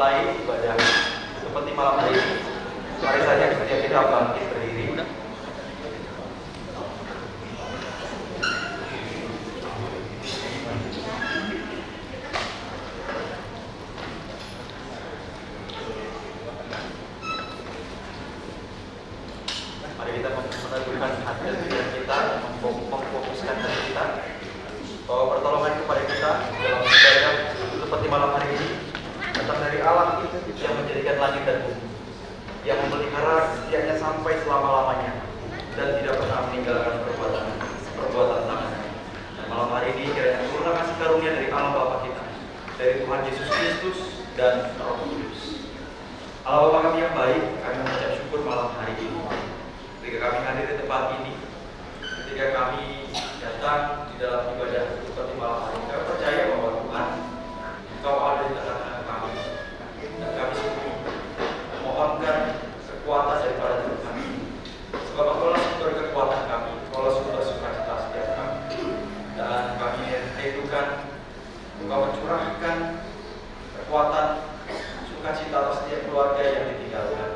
memulai ibadah seperti malam hari ini, mari saja setiap kita bangkit berdiri. Mari kita meneguhkan hati dan pikiran kita, memfokuskan hati kita bahwa pertolongan kepada kita dalam ibadah seperti malam hari ini datang dari Allah yang menjadikan langit dan bumi, yang memelihara kesetiaannya sampai selama-lamanya dan tidak pernah meninggalkan perbuatan tangannya. Dan malam hari ini kiranya sempurna kasih karunia dari Allah Bapa kita, dari Tuhan Yesus Kristus dan Roh Kudus. Allah Bapa kami yang baik, kami mengucap syukur malam hari ini ketika kami hadir di tempat ini, ketika kami datang di dalam ibadah seperti malam hari ini. Kami percaya bahwa Tuhan, Engkau ada di tengah-tengah kami, dan kami semua memohonkan kekuatan daripada Tuhan. Sebab Engkaulah sumber kekuatan kami, Engkaulah sumber sukacita setiap kami, dan kami rindukan Engkau mencurahkan kekuatan sukacita atas setiap keluarga yang ditinggalkan,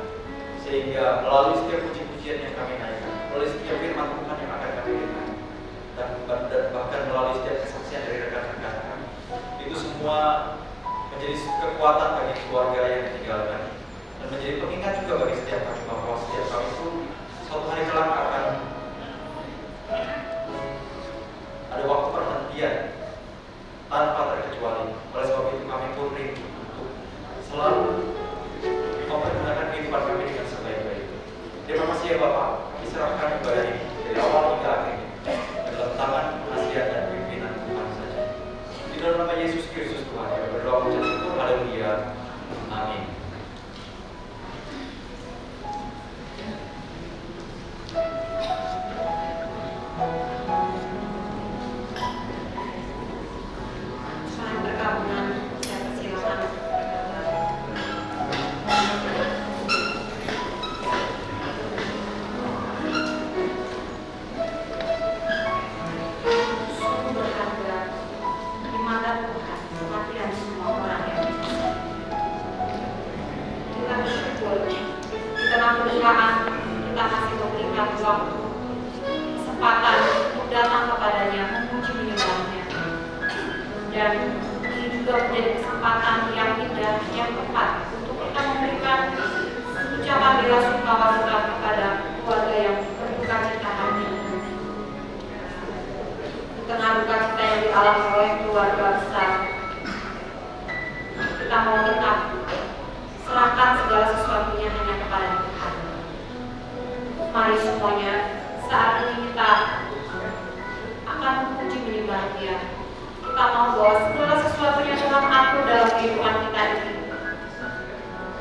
sehingga melalui setiap puji-pujian yang kami naikkan, melalui setiap firman Tuhan yang akan kami dengar, dan bahkan melalui setiap kesaksian dari rekan-rekan kami, itu semua menjadi kekuatan bagi keluarga yang ditinggalkan, dan menjadi pengingat juga bagi setiap kami bahwa setiap kami pun suatu hari kelak akan ada waktu perhentian tanpa terkecuali. Oleh sebab itu kami pun rindu untuk selalu mempergunakan kehidupan kami dengan sebaik-baiknya. Terima kasih ya Bapak, kami serahkan ibadah ini dari awal hingga akhir dalam tangan penasihat dan pimpinan Tuhan saja. Di dalam nama Yesus Kristus Tuhan, kami berdoa mengucap syukur. Haleluya. Amin. Selain bergabungan, saya persilakan. Sungguh berharga di mata Tuhan kematian semua orang yang dikasihi. Kita bersyukur di tengah perubahan kita masih memberikan waktu, kesempatan untuk datang kepadanya, memuji menyembahnya. Dan ini juga menjadi kesempatan yang indah, yang tepat untuk kita memberikan ucapan bela sungkawa kita kepada keluarga yang berduka cita hari ini. Di tengah duka cita yang dialami oleh keluarga besar, kita mau tetap serahkan segala sesuatunya hanya kepada Tuhan. Mari semuanya, saat ini kita akan memuji menyembah Dia. Kita mau bahwa segala sesuatunya Tuhan atur dalam kehidupan kita ini.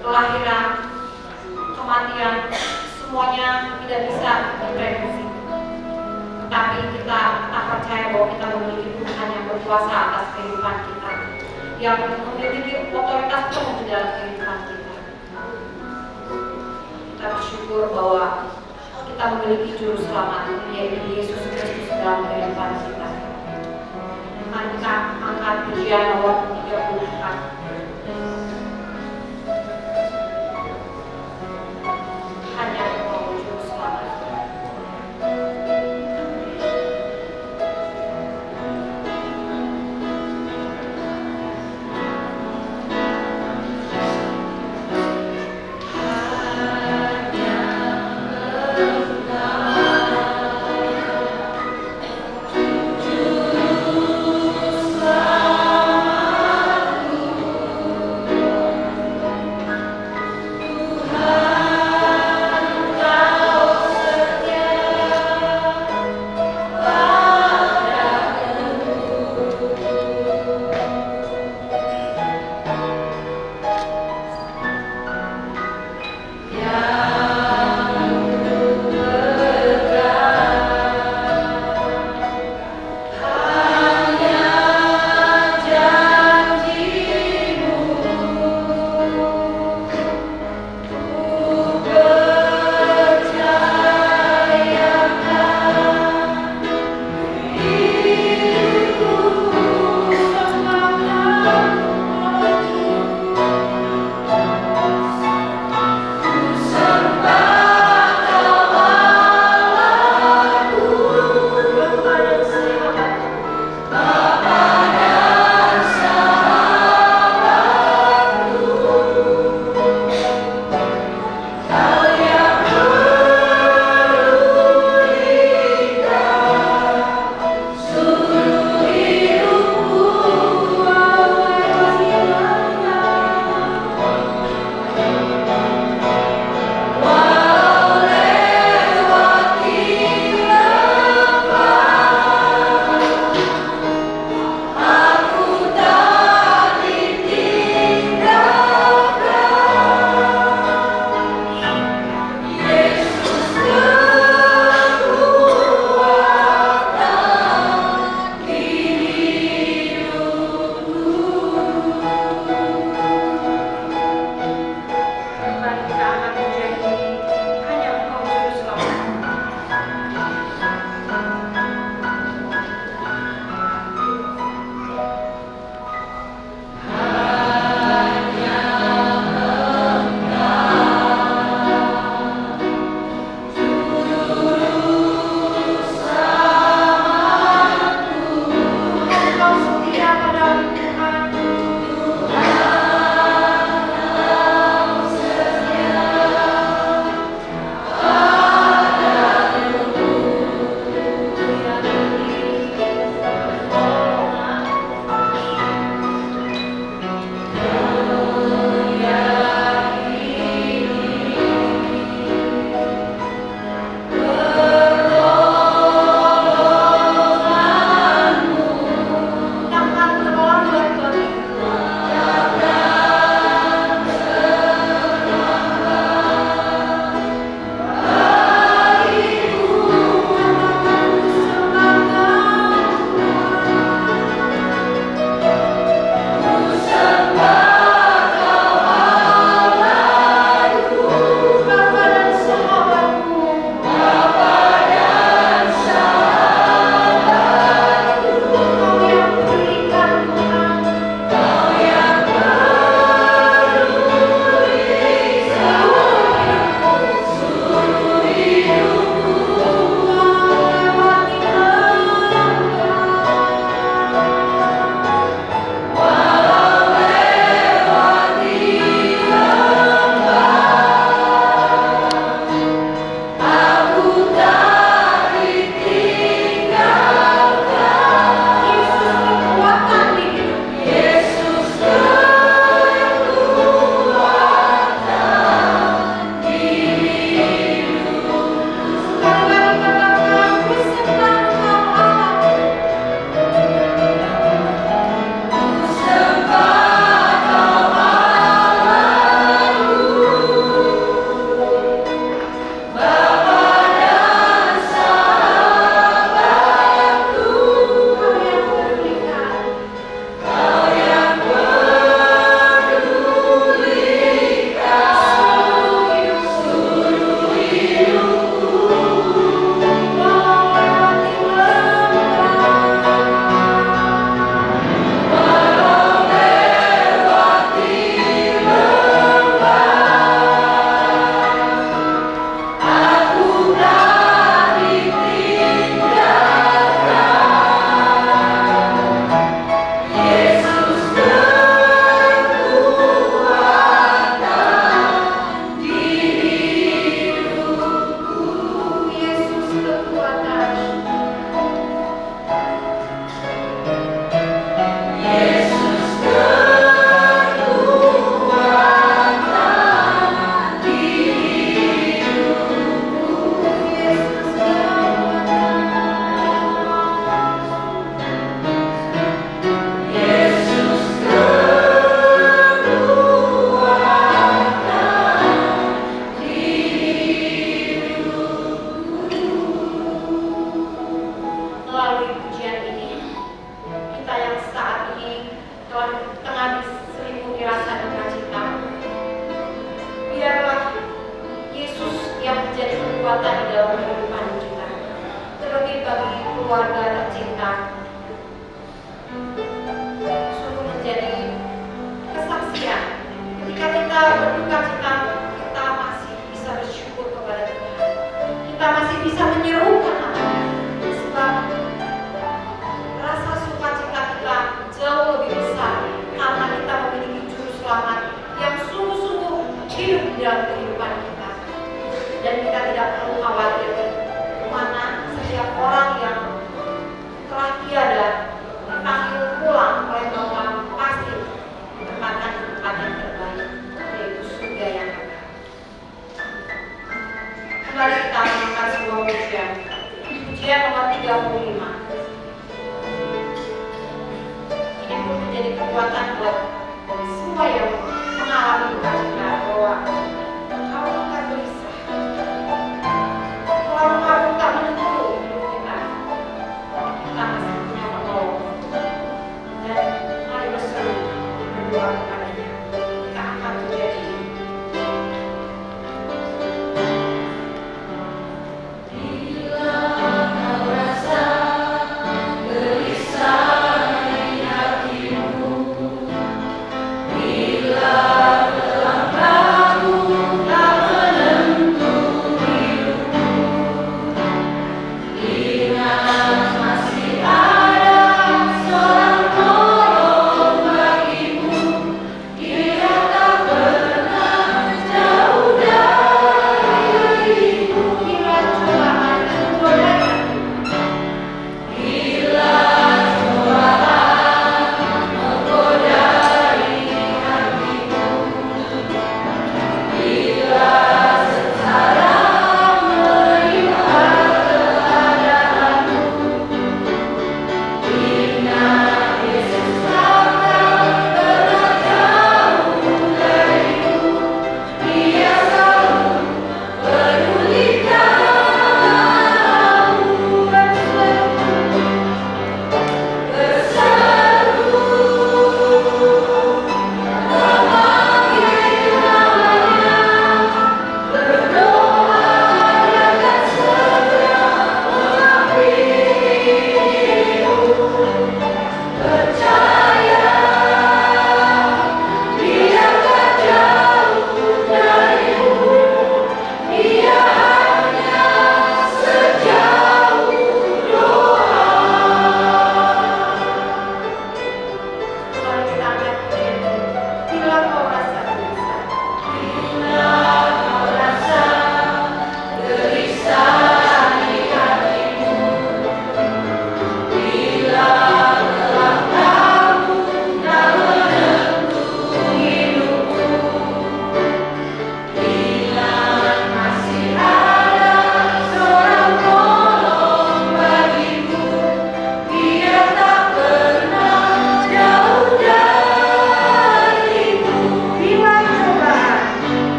Kelahiran, kematian, semuanya tidak bisa diprediksi. Tetapi kita percaya bahwa kita memiliki Tuhan yang berkuasa atas kehidupan kita, yang memiliki otoritas penuh di dalam kehidupan kita. Kita bersyukur bahwa kita memiliki juru selamat, yaitu Yesus Kristus dalam kehidupan kita. Mari kita angkat pujian nomor 34. Hanya Engkau juru selamat. Juru selamat keluarga tercinta. Sungguh menjadi kesaksian ketika kita berduka cita, kita masih bisa bersyukur kepada Tuhan. Kita masih bisa menyerukan namanya, sebab rasa sukacita kita jauh lebih besar karena kita memiliki juru selamat yang sungguh-sungguh hidup di dalam kehidupan kita. Dan kita tidak perlu khawatir mana setiap orang yang telah tiada dipanggil pulang oleh Bapa pasti ditempatkan di tempat yang terbaik, yaitu surga yang kekal. Kembali kita mengangkat sebuah pujian, pujian nomor 35. Ini pun menjadi kekuatan buat semua yang mengalami duka cita, bahwa kalau kita gelisah, kalau engkau tak menentu hidup kita, kita masih punya penolong. Dan mari berseru berdoa kepadanya. Kita angkat pujian ini. Bila kau rasa gelisah di hatimu, bila dalam ragu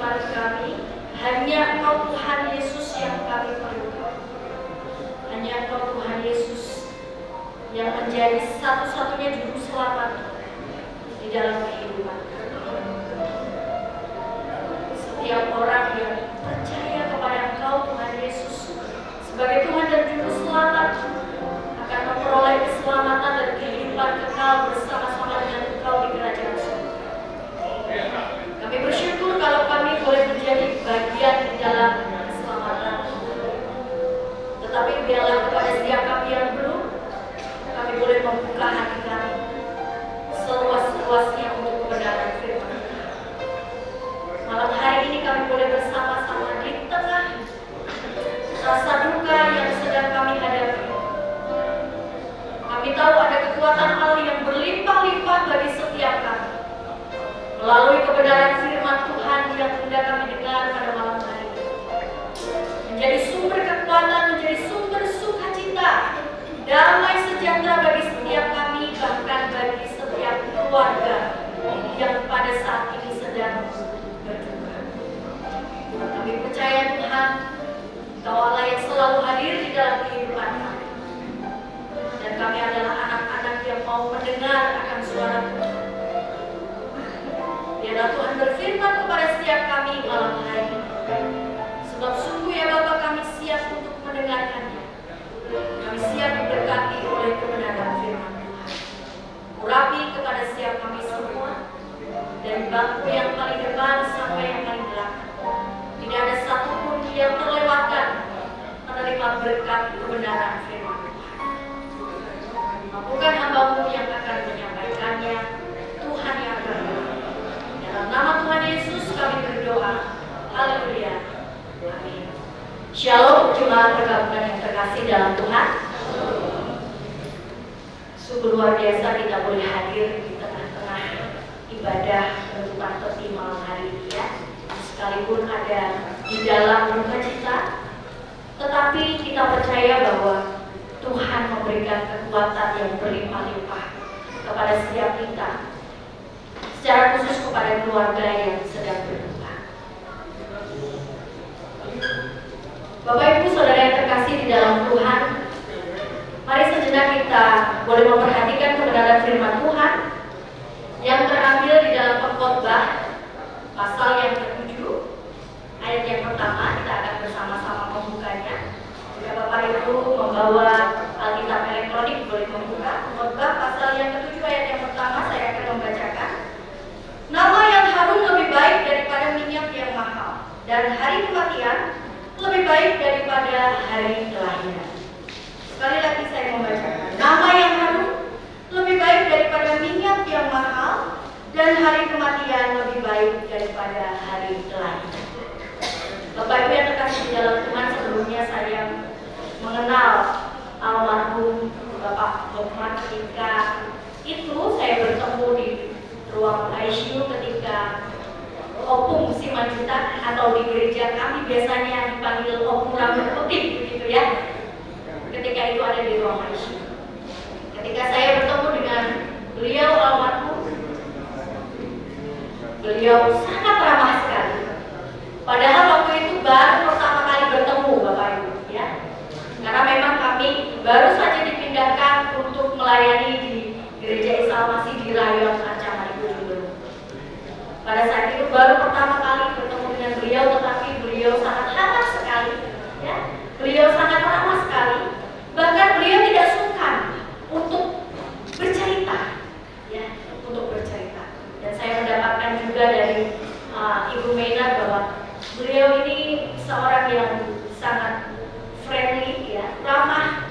bagi kami, hanya Engkau Tuhan Yesus yang kami perlukan. Hanya Engkau Tuhan Yesus yang menjadi satu-satunya juru selamat di dalam kehidupan kami. Setiap orang yang percaya kepada Engkau Tuhan Yesus sebagai Tuhan dan juru selamat akan memperoleh keselamatan dan kehidupan kekal bersama-sama dengan Engkau di kerajaan surga. Kami bersyukur kalau kami boleh menjadi bagian di dalam keselamatan. Tetapi biarlah kepada setiap kami yang belum, kami boleh membuka hati kami seluas-luasnya untuk kebenaran firman. Malam hari ini kami boleh bersama-sama di tengah rasa duka yang sedang kami hadapi. Kami tahu ada kekuatan Allah yang berlimpah-limpah bagi setiap kami. Melalui kebenaran firman Tuhan yang hendak kami dengar pada malam hari ini. Menjadi sumber kekuatan, menjadi sumber sukacita, damai sejahtera bagi setiap kami, bahkan bagi setiap keluarga yang pada saat ini sedang berduka. Kami percaya Tuhan, Engkau Allah yang selalu hadir di dalam kehidupan kami. Dan kami adalah anak-anak yang mau mendengar akan suara Tuhan. Biarlah Tuhan berfirman kepada setiap kami malam hari ini. Sebab sungguh ya Bapa, kami siap untuk mendengarkannya. Kami siap diberkati oleh kebenaran firman Tuhan. Urapi kepada setiap kami semua, dari bangku yang paling depan sampai yang paling belakang. Tidak ada satupun yang terlewatkan menerima berkat kebenaran firman Tuhan. Mampukan hamba-Mu yang akan menyampaikannya, Tuhan yang akan berkati. Dalam nama Tuhan Yesus kami berdoa. Haleluya. Amin. Shalom jemaat pergabungan yang terkasih dalam Tuhan. Sungguh luar biasa kita boleh hadir di tengah-tengah ibadah penutupan peti malam hari ini ya. Sekalipun ada di dalam duka cita, tetapi kita percaya bahwa Tuhan memberikan kekuatan yang berlimpah-limpah kepada setiap kita, secara khusus kepada keluarga yang sedang berduka. Bapak Ibu Saudara yang terkasih di dalam Tuhan, mari sejenak kita boleh memperhatikan kebenaran firman Tuhan yang terambil di dalam Pengkhotbah pasal yang ke-7 ayat yang pertama. Kita akan bersama-sama membukanya. Jika Bapak Ibu membawa Alkitab elektronik boleh membuka Pengkhotbah pasal yang ke-7 ayat yang pertama. Saya akan membacakan. Nama yang harum lebih baik daripada minyak yang mahal, dan hari kematian lebih baik daripada hari kelahiran. Sekali lagi saya membacakan. Nama yang harum lebih baik daripada minyak yang mahal, dan hari kematian lebih baik daripada hari kelahiran. Bapak Ibu yang terkasih di dalam Tuhan, sebelumnya saya mengenal almarhum Bapak Hokman ketika itu saya bertemu di ruang ICU ketika Opung Simanjuntak, atau di gereja kami biasanya dipanggil Opung rambut putih begitu ya. Ketika itu ada di ruang ICU. Ketika saya bertemu dengan beliau almarhum, beliau sangat ramah sekali. Padahal waktu itu baru pertama kali bertemu Bapak Ibu ya. Karena memang kami baru saja dipindahkan untuk melayani di Gereja Isa Masih di Rayon Ancaman Ujung. Pada saat itu baru pertama kali bertemu dengan beliau, tetapi beliau sangat hangat sekali ya. Beliau sangat ramah sekali. Bahkan beliau tidak sungkan untuk bercerita ya, untuk bercerita. Dan saya mendapatkan juga dari Ibu Mena bahwa beliau ini seorang yang sangat friendly ya, ramah.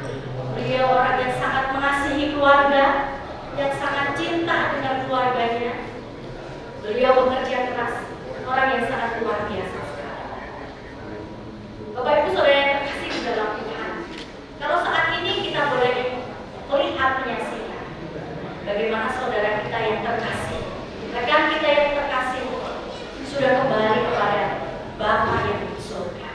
Beliau orang yang sangat mengasihi keluarga, yang sangat cinta dengan keluarganya. Beliau bekerja keras, orang yang sangat luar biasa sekali. Bapak Ibu Saudara yang terkasih di dalam Tuhan, kalau saat ini kita boleh melihat menyaksikan bagaimana saudara kita yang terkasih, rekan kita yang terkasih sudah kembali kepada Bapa yang di surga.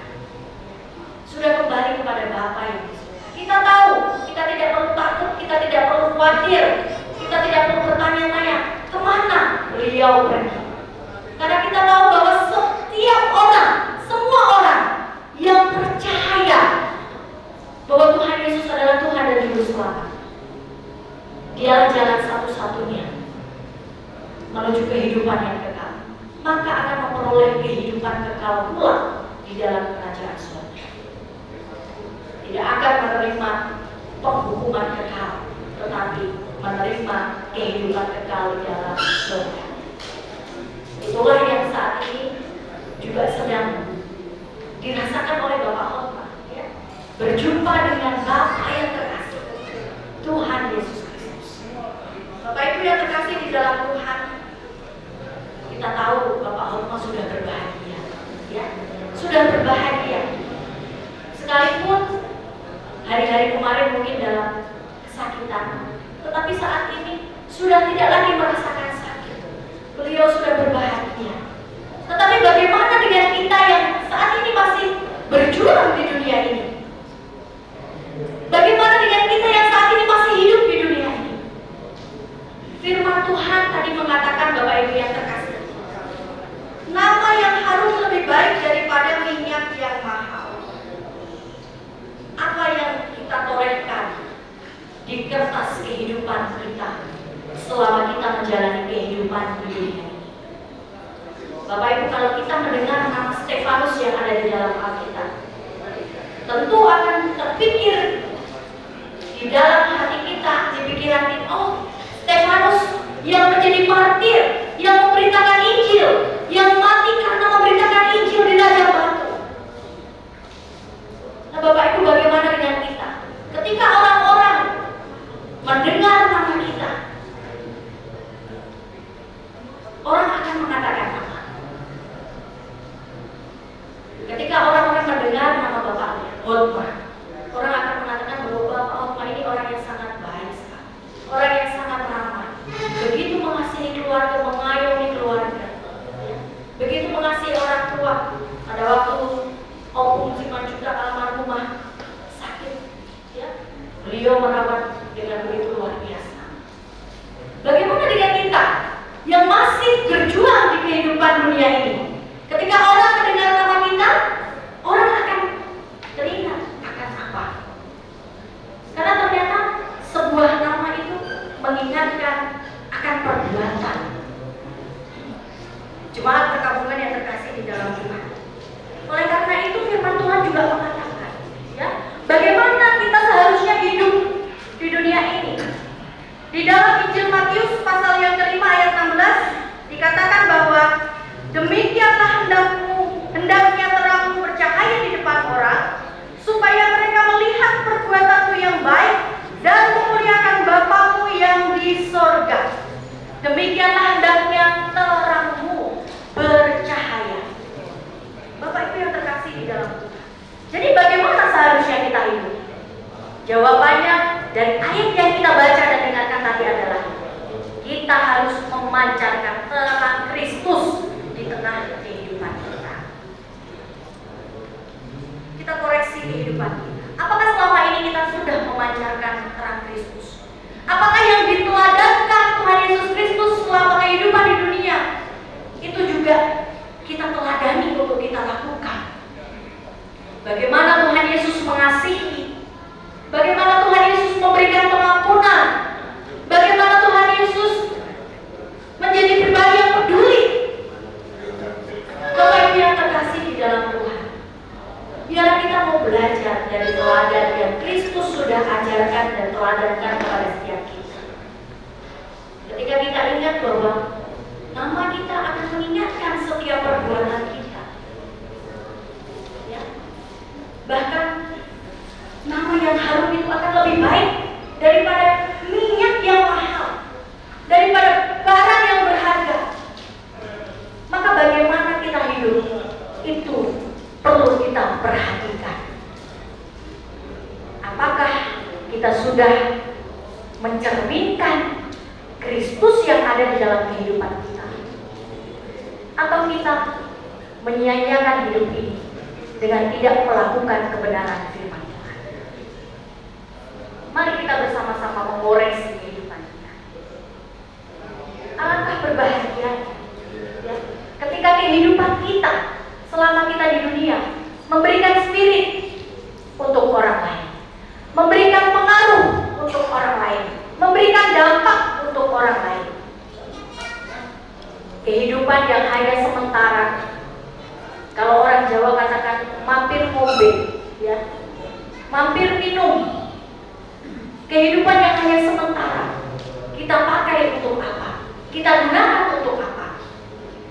Sudah kembali kepada Bapa yang di surga. Kita tahu, kita tidak perlu takut, kita tidak perlu khawatir, kita tidak perlu bertanya-tanya kemana beliau pergi. Karena kita tahu bahwa setiap kekal pula di dalam kerajaan surga. Tidak akan menerima penghukuman kekal, tetapi menerima kehidupan kekal di dalam surga. Itulah yang saat ini juga sedang dirasakan oleh Bapak Hotma, ya. Berjumpa dengan Bapa yang terkasih, Tuhan Yesus Kristus. Bapak Ibu yang terkasih di dalam Tuhan, kita tahu Bapak Hotma sudah berbahagia, ya, sudah berbahagia. Sekalipun hari-hari kemarin mungkin dalam kesakitan, tetapi saat ini sudah tidak lagi merasakan sakit. Beliau sudah berbahagia. Tetapi bagaimana dengan kita yang saat ini masih berjuang di dunia ini? Bagaimana dengan kita yang saat ini masih hidup di dunia ini? Firman Tuhan tadi mengatakan, Bapak Ibu yang terkasih, nama yang harum lebih baik daripada minyak yang mahal. Apa yang kita torehkan di kertas kehidupan kita selama kita menjalani kehidupan di dunia ini? Bapak Ibu, kalau kita mendengar nama Stefanus yang ada di dalam Alkitab, tentu akan terpikir di dalam hati kita, di pikiran kita, oh, Stefanus yang menjadi martir, yang memberitakan Injil, yang mati karena memberitakan Injil di Raja Batu. Nah, Bapak Ibu, bagaimana dengan kita? Ketika orang-orang mendengar nama kita, orang akan mengatakan apa? Ketika orang-orang mendengar nama Bapak Hotma, orang akan mengatakan bahwa Bapak Hotma ini orang yang sangat baik sekali, orang yang sangat ramah, begitu mengasihi keluarga, mengayomi keluarga, ya. Begitu mengasihi orang tua. Pada waktu Om Simanjuntak almarhumah sakit, ya, beliau merawat dengan begitu luar biasa. Bagaimana dengan kita yang masih berjuang di kehidupan dunia ini? Ketika orang mendengar nama kita, orang akan teringat akan apa? Karena ternyata sebuah nama itu mengingatkan akan perbuatan. Jemaat perkabungan yang terkasih di dalam Tuhan. Oleh karena itu firman Tuhan juga mengatakan, ya, bagaimana kita seharusnya hidup di dunia ini. Di dalam Injil Matius pasal yang kelima ayat 16 dikatakan bahwa demikianlah hendaknya terangmu bercahaya di depan orang, supaya mereka melihat perbuatanmu yang baik dan memuliakan Bapamu yang di sorga. Demikianlah hendaknya terangmu bercahaya. Bapak Ibu yang terkasih di dalam Tuhan. Jadi bagaimana seharusnya kita hidup? Jawabannya dari ayat yang kita baca dan dengarkan tadi adalah kita harus memancarkan terang Kristus di tengah kehidupan kita. Kita koreksi kehidupan kita. Apakah selama ini kita sudah memancarkan terang Kristus? Apakah yang diteladankan Tuhan Yesus Kristus selama kehidupan di dunia itu juga kita teladani untuk kita lakukan? Bagaimana Tuhan Yesus mengasihi? Bagaimana Tuhan Yesus memberikan pengampunan? Bagaimana Tuhan Yesus menjadi pribadi yang peduli? Bapak Ibu yang terkasih di dalam Tuhan, biarlah kita mau belajar dari teladan yang Kristus sudah ajarkan dan teladankan kepada setiap kita. Ketika kita ingat bahwa nama kita akan mengingatkan setiap perbuatan kita, ya. Bahkan nama yang harum itu akan lebih baik daripada minyak yang mahal, daripada barang yang berharga. Maka bagaimana kita hidup itu perlu kita perhatikan. Apakah kita sudah mencerminkan Kristus yang ada di dalam kehidupan kita, atau kita menyia-nyiakan hidup ini dengan tidak melakukan kebenaran firman Tuhan? Mari kita bersama-sama mengoreksi kehidupan kita. Alangkah berbahagianya, ya, ketika kehidupan kita selama kita di dunia memberikan spirit untuk orang lain, memberikan pengaruh untuk orang lain, memberikan dampak untuk orang lain. Kehidupan yang hanya sementara, Jawa katakan mampir ngombe, ya, mampir minum. Kehidupan yang hanya sementara, kita pakai untuk apa? Kita gunakan untuk apa?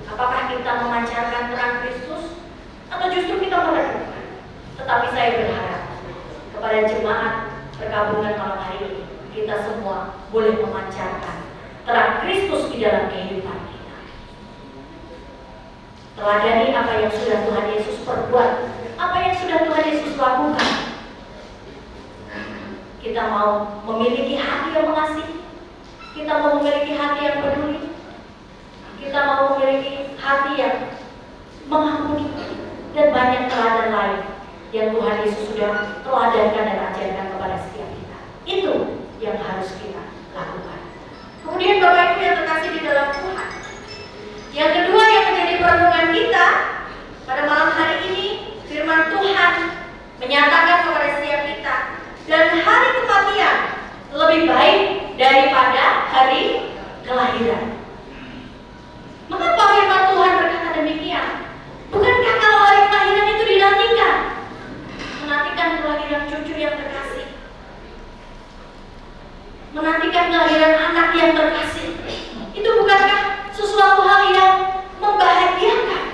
Apakah kita memancarkan terang Kristus atau justru kita meredupkan? Tetapi saya berharap kepada jemaat perkabungan malam hari ini, kita semua boleh memancarkan terang Kristus di dalam kehidupan kita. Teladani apa yang sudah Tuhan Yesus perbuat, apa yang sudah Tuhan Yesus lakukan. Kita mau memiliki hati yang mengasihi, kita mau memiliki hati yang peduli, kita mau memiliki hati yang mengampuni, dan banyak teladan lain yang Tuhan Yesus sudah teladankan dan ajarkan kepada setiap kita. Itu yang harus kita lakukan. Kemudian Bapak Ibu yang terkasih di dalam Tuhan, yang kedua yang menjadi perenungan kita pada malam hari ini, firman Tuhan menyatakan kepada setiap kita, dan hari kematian lebih baik daripada hari kelahiran. Mengapa firman Tuhan berkata demikian? Bukankah kalau hari kelahiran itu dinantikan? Menantikan kelahiran cucu yang terkasih, menantikan kelahiran anak yang terkasih, itu bukankah sesuatu hal yang membahagiakan?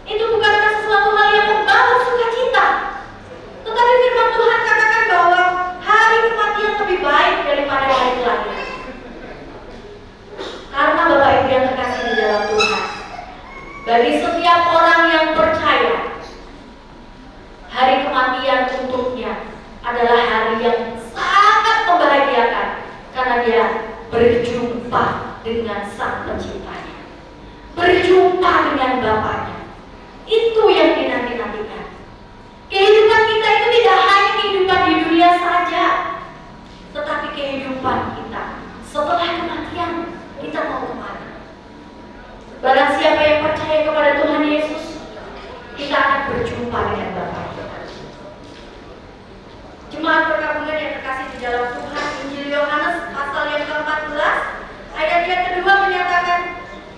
Itu bukankah sesuatu hal yang membawa sukacita? Tetapi firman Tuhan katakan bahwa hari kematian lebih baik daripada hari kelahiran. Karena Bapak Ibu yang terkasih di dalam Tuhan, bagi setiap orang yang percaya, hari kematian untuknya adalah hari yang sangat membahagiakan, karena dia berjumpa dengan Sang Penciptanya, berjumpa dengan Bapaknya. Itu yang dinanti-nantikan. Kehidupan kita itu tidak hanya kehidupan di dunia saja, tetapi kehidupan kita setelah kematian, kita mau kemana? Barang siapa yang percaya kepada Tuhan Yesus, kita akan berjumpa dengan Bapa kita. Jemaat perkabungan yang terkasih di dalam Tuhan, Injil Yohanes pasal yang ke-14 ayat yang kedua menyatakan,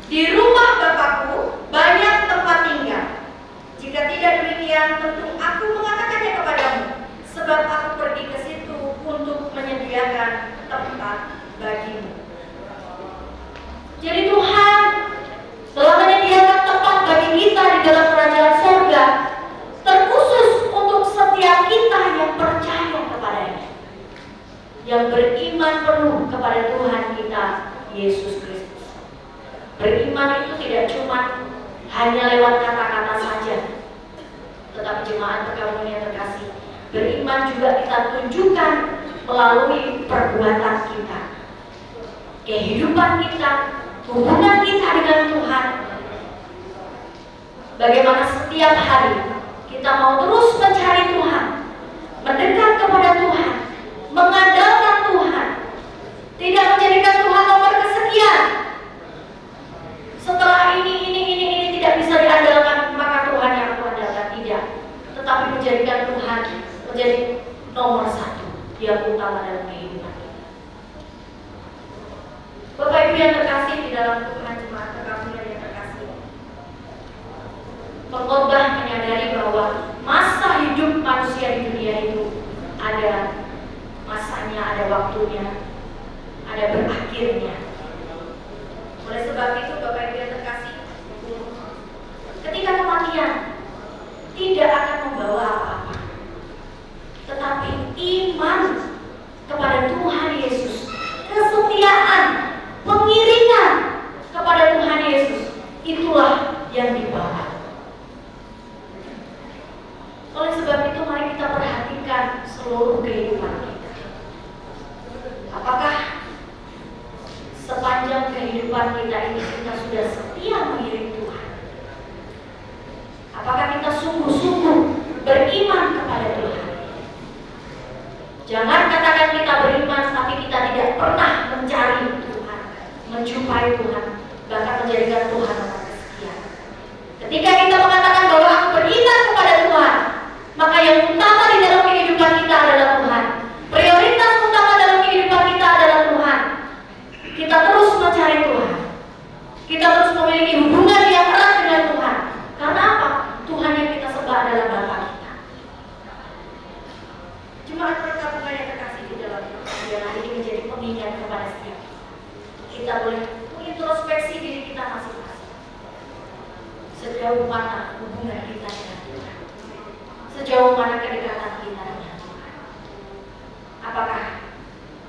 di rumah Bapakku banyak tempat tinggal. Jika tidak demikian, tentu aku mengatakannya kepadamu, sebab aku pergi ke situ untuk menyediakan tempat bagimu. Jadi Tuhan telah menyediakan tempat bagi kita di dalam kerajaan surga, terkhusus untuk setiap kita yang percaya kepada-Nya, yang beriman penuh kepada Tuhan kita Yesus Kristus. Beriman itu tidak cuma hanya lewat kata-kata saja, tetapi jemaat perkabungan yang terkasih, beriman juga kita tunjukkan melalui perbuatan kita, kehidupan kita, hubungan kita dengan Tuhan. Bagaimana setiap hari kita mau terus mencari Tuhan, mendekat kepada Tuhan, mengandalkan Tuhan, tidak menjadikan Tuhan nomor kesekian. Setelah ini tidak bisa diandalkan, maka Tuhan yang aku andalkan, tidak. Tetapi menjadikan Tuhan menjadi nomor satu, yang utama dalam kehidupan kita. Bapak Ibu yang terkasih di dalam Tuhan, jemaat perkabungan yang terkasih, pengkhotbah menyadari bahwa masa hidup manusia di dunia itu ada masanya, ada waktunya, ada berakhirnya. Oleh sebab itu Bapak Ibu yang terkasih, ketika kematian tidak akan membawa apa-apa, tetapi iman kepada Tuhan Yesus, kesetiaan, pengiringan kepada Tuhan Yesus, itulah yang dibawa. Oleh sebab itu mari kita perhatikan seluruh kehidupan kita. Apakah sepanjang kehidupan kita ini kita sudah setia mengiring Tuhan? Apakah kita sungguh-sungguh beriman kepada Tuhan? Jangan katakan kita beriman tapi kita tidak pernah mencari Tuhan, menjumpai Tuhan, bahkan menjadikan Tuhan nomor kesekian. Ketika kita mengatakan bahwa aku beriman kepada Tuhan, maka yang utama di dalam kehidupan kita adalah Tuhan. Prioritas utama dalam kehidupan kita adalah Tuhan. Kita terus mencari Tuhan. Kita terus memiliki hubungan yang erat dengan Tuhan. Karena apa? Tuhan sejauh mana hubungan kita dengan Tuhan, sejauh mana kedekatan kita dengan Tuhan. Apakah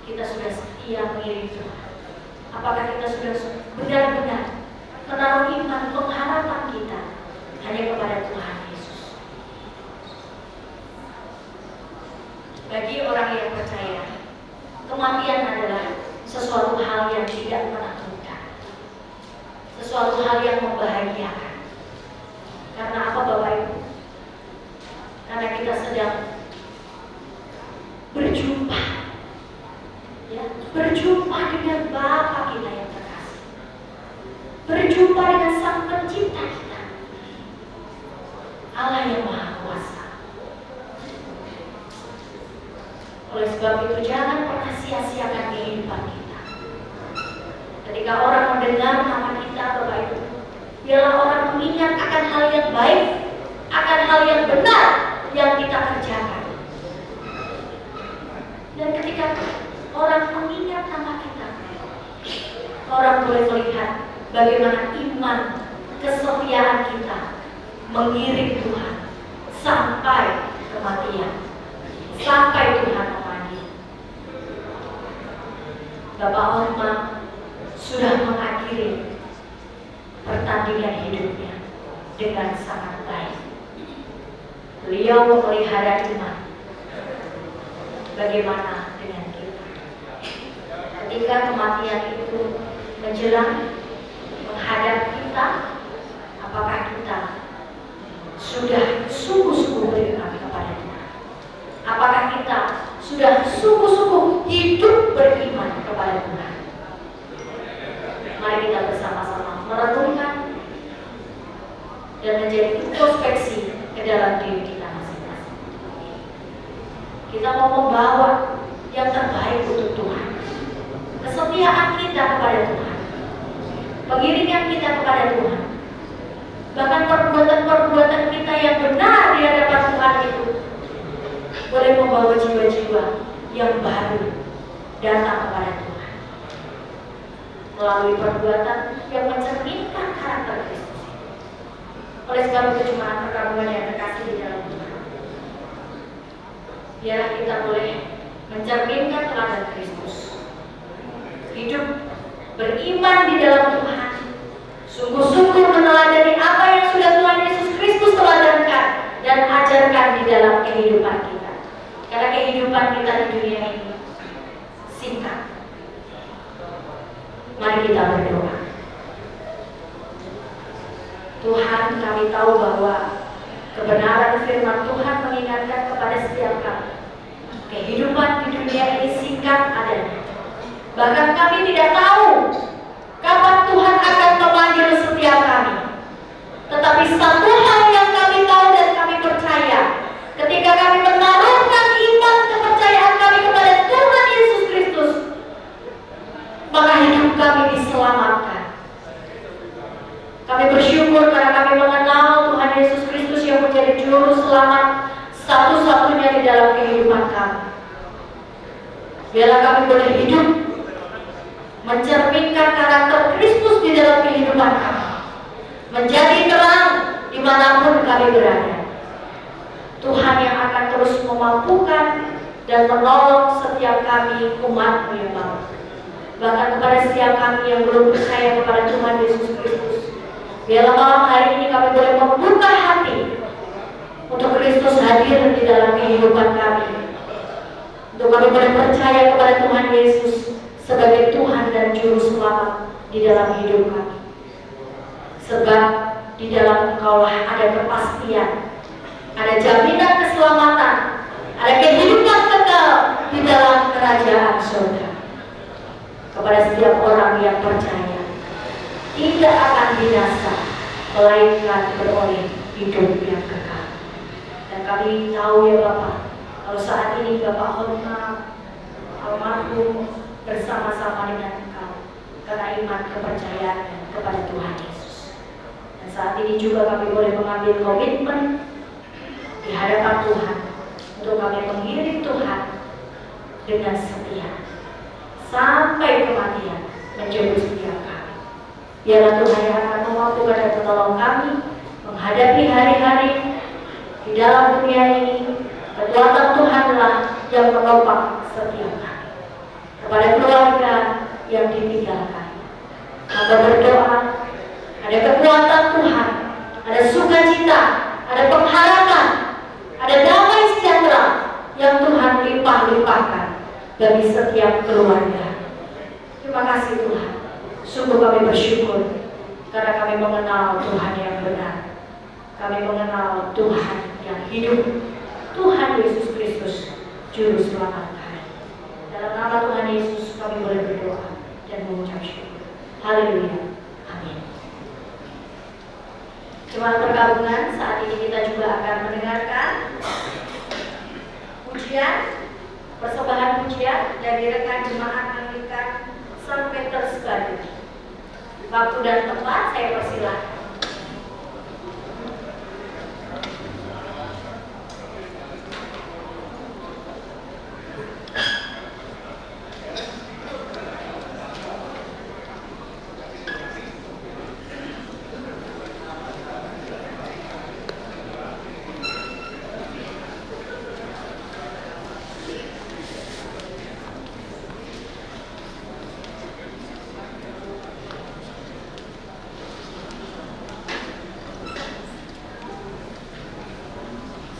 kita sudah setia mengiring Tuhan? Apakah kita sudah benar-benar menaruh iman, pengharapan kita hanya kepada Tuhan Yesus? Bagi orang yang percaya, kematian adalah sesuatu hal yang tidak menakutkan, sesuatu hal yang membahagiakan. Karena apa Bapak Ibu? Karena kita sedang berjumpa, ya, berjumpa dengan Bapa kita yang terkasih, berjumpa dengan Sang Pencipta kita, Allah yang Maha Kuasa. Oleh sebab itu jangan pernah sia-siakan kehidupan kita. Ketika orang mendengar nama kita, Bapak Ibu, biarlah orang mengingat akan hal yang baik, akan hal yang benar yang kita kerjakan. Dan ketika orang mengingat nama kita, orang boleh melihat bagaimana iman, kesetiaan kita mengiring Tuhan sampai kematian, sampai Tuhan memanggil. Bapak Orma sudah mengakhiri pertandingan hidupnya dengan sangat baik. Beliau memelihara iman. Bagaimana dengan kita? Ketika kematian itu menjelang menghadap kita, apakah kita sudah sungguh-sungguh beriman kepada Tuhan? Apakah kita sudah sungguh-sungguh hidup beriman kepada Tuhan? Mari kita bersama-sama merenungkan dan menjadi introspeksi ke dalam diri kita masing-masing. Kita mau membawa yang terbaik untuk Tuhan, kesetiaan kita kepada Tuhan, pengiringan kita kepada Tuhan, bahkan perbuatan-perbuatan kita yang benar di hadapan Tuhan itu boleh membawa jiwa-jiwa yang baru datang kepada Tuhan melalui perbuatan yang mencerminkan karakter Kristus. Oleh sebab itu jemaat perkabungan yang terkasih di dalam Tuhan, biarlah kita boleh mencerminkan teladan Kristus, hidup beriman di dalam Tuhan, sungguh-sungguh meneladani apa yang sudah Tuhan Yesus Kristus teladankan dan ajarkan di dalam kehidupan kita. Karena kehidupan kita di dunia ini singkat. Mari kita berdoa. Tuhan, kami tahu bahwa kebenaran firman Tuhan mengingatkan kepada setiap kami, kehidupan di dunia ini singkat adanya. Bahkan kami tidak tahu kapan Tuhan akan memanggil setiap kami. Tetapi satu hal yang kami tahu dan kami percaya, ketika kami menaruhkan iman kepercayaan kami kepada Tuhan Yesus Kristus, maka hidup kami diselamatkan. Kami bersyukur karena kami mengenal Tuhan Yesus Kristus yang menjadi juru selamat satu-satunya di dalam kehidupan kami. Biarlah kami boleh hidup mencerminkan karakter Kristus di dalam kehidupan kami, menjadi terang dimanapun kami berada. Tuhan yang akan terus memampukan dan menolong setiap kami umat-Mu yang baru. Bahkan kepada setiap kami yang belum percaya kepada Tuhan Yesus Kristus, biarlah malam hari ini kami boleh membuka hati untuk Kristus hadir di dalam kehidupan kami, untuk kami boleh percaya kepada Tuhan Yesus sebagai Tuhan dan Juru Selamat di dalam hidup kami. Sebab di dalam Engkaulah ada kepastian, ada jaminan keselamatan, ada kehidupan kekal di dalam kerajaan surga. Kepada setiap orang yang percaya, tidak akan binasa, melainkan beroleh hidup yang kekal. Dan kami tahu ya Bapak, kalau saat ini Bapak Hormat almarhum bersama-sama dengan Engkau karena iman kepercayaan kepada Tuhan Yesus. Dan saat ini juga kami boleh mengambil komitmen di hadapan Tuhan untuk kami mengiring Tuhan dengan setia sampai kematian menjemput setiap kami. Biarlah Tuhan yang akan memampukan dan menolong kami menghadapi hari-hari di dalam dunia ini, kekuatan Tuhanlah yang menopang setiap kami. Kepada keluarga yang ditinggalkan, hamba berdoa, ada kekuatan Tuhan, ada sukacita, ada pengharapan, ada damai sejahtera yang Tuhan limpah-limpahkan bagi setiap keluarga. Terima kasih Tuhan. Sungguh kami bersyukur karena kami mengenal Tuhan yang benar. Kami mengenal Tuhan yang hidup, Tuhan Yesus Kristus, Juru Selamat kami. Dalam nama Tuhan Yesus kami boleh berdoa dan mengucap syukur. Haleluya. Amin. Jemaat perkabungan, saat ini kita juga akan mendengarkan pujian, persembahan pujian dari rekan jemaat Anglikan St. Petersburg. Waktu dan tempat saya persilahkan.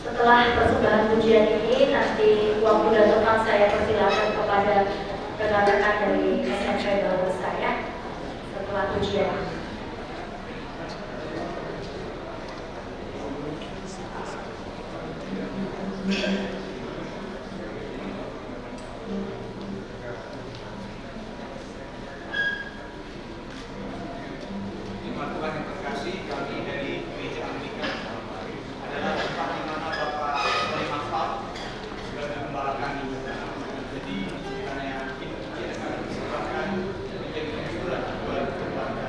Setelah persembahan pujian ini, nanti waktu dan tempat saya persilakan kepada rekan-rekan dari SMP Bawah saya setelah pujian. Tuhan yang terkasih, kami dari Gereja Anglikan adalah tempat di mana Bapak menerima hak dan mengembalakan hidup. Jadi karena yakin dia akan disebabkan menjadi kejujuran buat keluarga.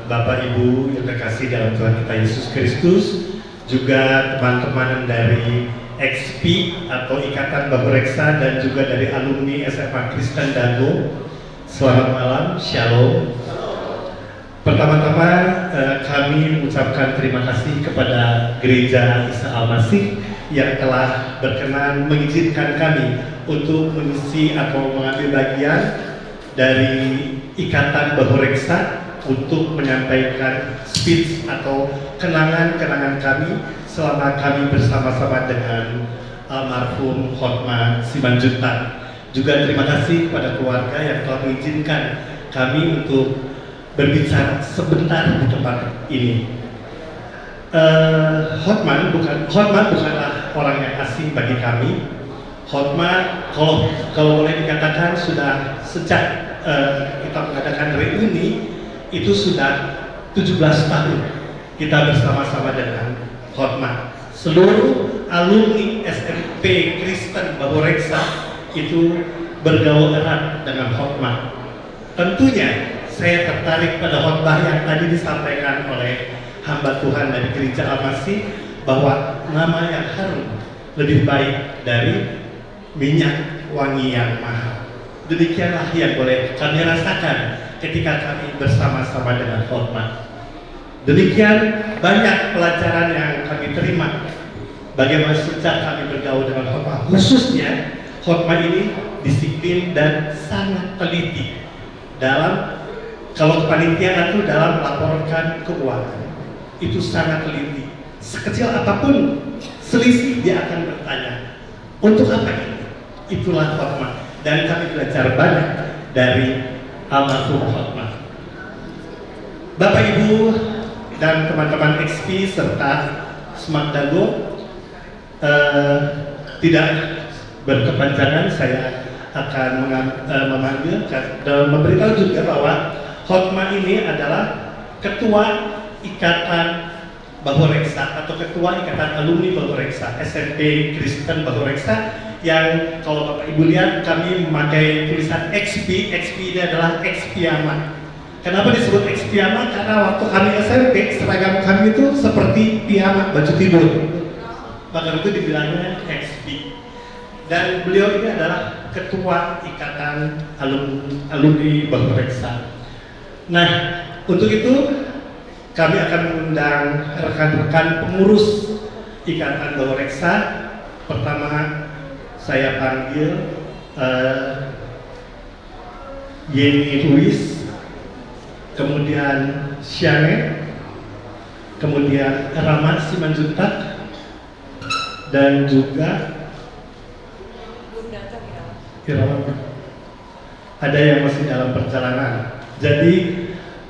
Bapak Ibu yang terkasih dalam Tuhan kita Yesus Kristus, juga teman-teman dari XP atau Ikatan Bahu Reksa dan juga dari alumni SMA Kristen Dago. Selamat malam, Shalom. Pertama-tama kami mengucapkan terima kasih kepada Gereja Isa Al-Masih yang telah berkenan mengizinkan kami untuk mengisi atau mengambil bagian dari Ikatan Bahu Reksa untuk menyampaikan speech atau kenangan-kenangan kami selama kami bersama-sama dengan almarhum Hotma Simanjuntak. Juga terima kasih kepada keluarga yang telah mengizinkan kami untuk berbicara sebentar di tempat ini. Hotman bukanlah orang yang asing bagi kami. Hotma kalau boleh dikatakan sudah sejak kita mengadakan reuni itu sudah 17 tahun kita bersama-sama dengan Hotma. Seluruh alumni SMP Kristen Bahu Reksa itu bergaul erat dengan Hotma. Tentunya saya tertarik pada khotbah yang tadi disampaikan oleh hamba Tuhan dari Gereja Al-Masih bahwa nama yang harum lebih baik dari minyak wangi yang mahal. Demikianlah yang boleh kami rasakan ketika kami bersama-sama dengan Hotma. Demikian banyak pelajaran yang kami terima bagaimana sejak kami bergaul dengan Hotma. Khususnya Hotma ini disiplin dan sangat teliti dalam, kalau kepanitiaan itu dalam melaporkan keuangan. Itu sangat teliti. Sekecil apapun selisih dia akan bertanya, untuk apa ini? Itulah Hotma. Dan kami belajar banyak dari almarhum Hotma. Bapak Ibu dan teman-teman XP serta Smart Dago, tidak berkepanjangan saya akan memanggil dan memberitahu juga bahwa Hotma ini adalah Ketua Ikatan Bahu Reksa atau Ketua Ikatan Alumni Bahu Reksa SMP Kristen Bahu Reksa, yang kalau Bapak Ibu lihat kami memakai tulisan XP. XP ini adalah X-Piyama. Kenapa disebut X-Piyama? Karena waktu kami SMP seragam kami itu seperti piyama, baju tidur. Maka itu dibilangnya XP. Dan beliau ini adalah Ketua Ikatan Alumni Bahu Reksa. Nah, untuk itu kami akan mengundang rekan-rekan pengurus Ikatan Bahu Reksa. Pertama saya panggil Yeni Ruiz, kemudian Syane, kemudian Rama Simanjuntak, dan juga Irawan. Ada yang masih dalam perjalanan. Jadi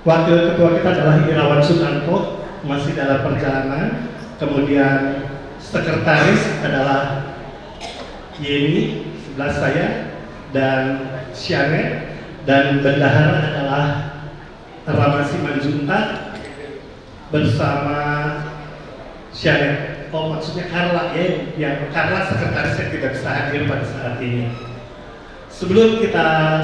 wakil ketua kita adalah Irawan Sunanto, masih dalam perjalanan. Kemudian sekretaris adalah Yeni sebelah saya dan Syane, dan bendahara adalah Rama Simanjuntak bersama Syane. Oh, maksudnya Carla ya, yang Carla sekretaris yang tidak bisa hadir pada saat ini. Sebelum kita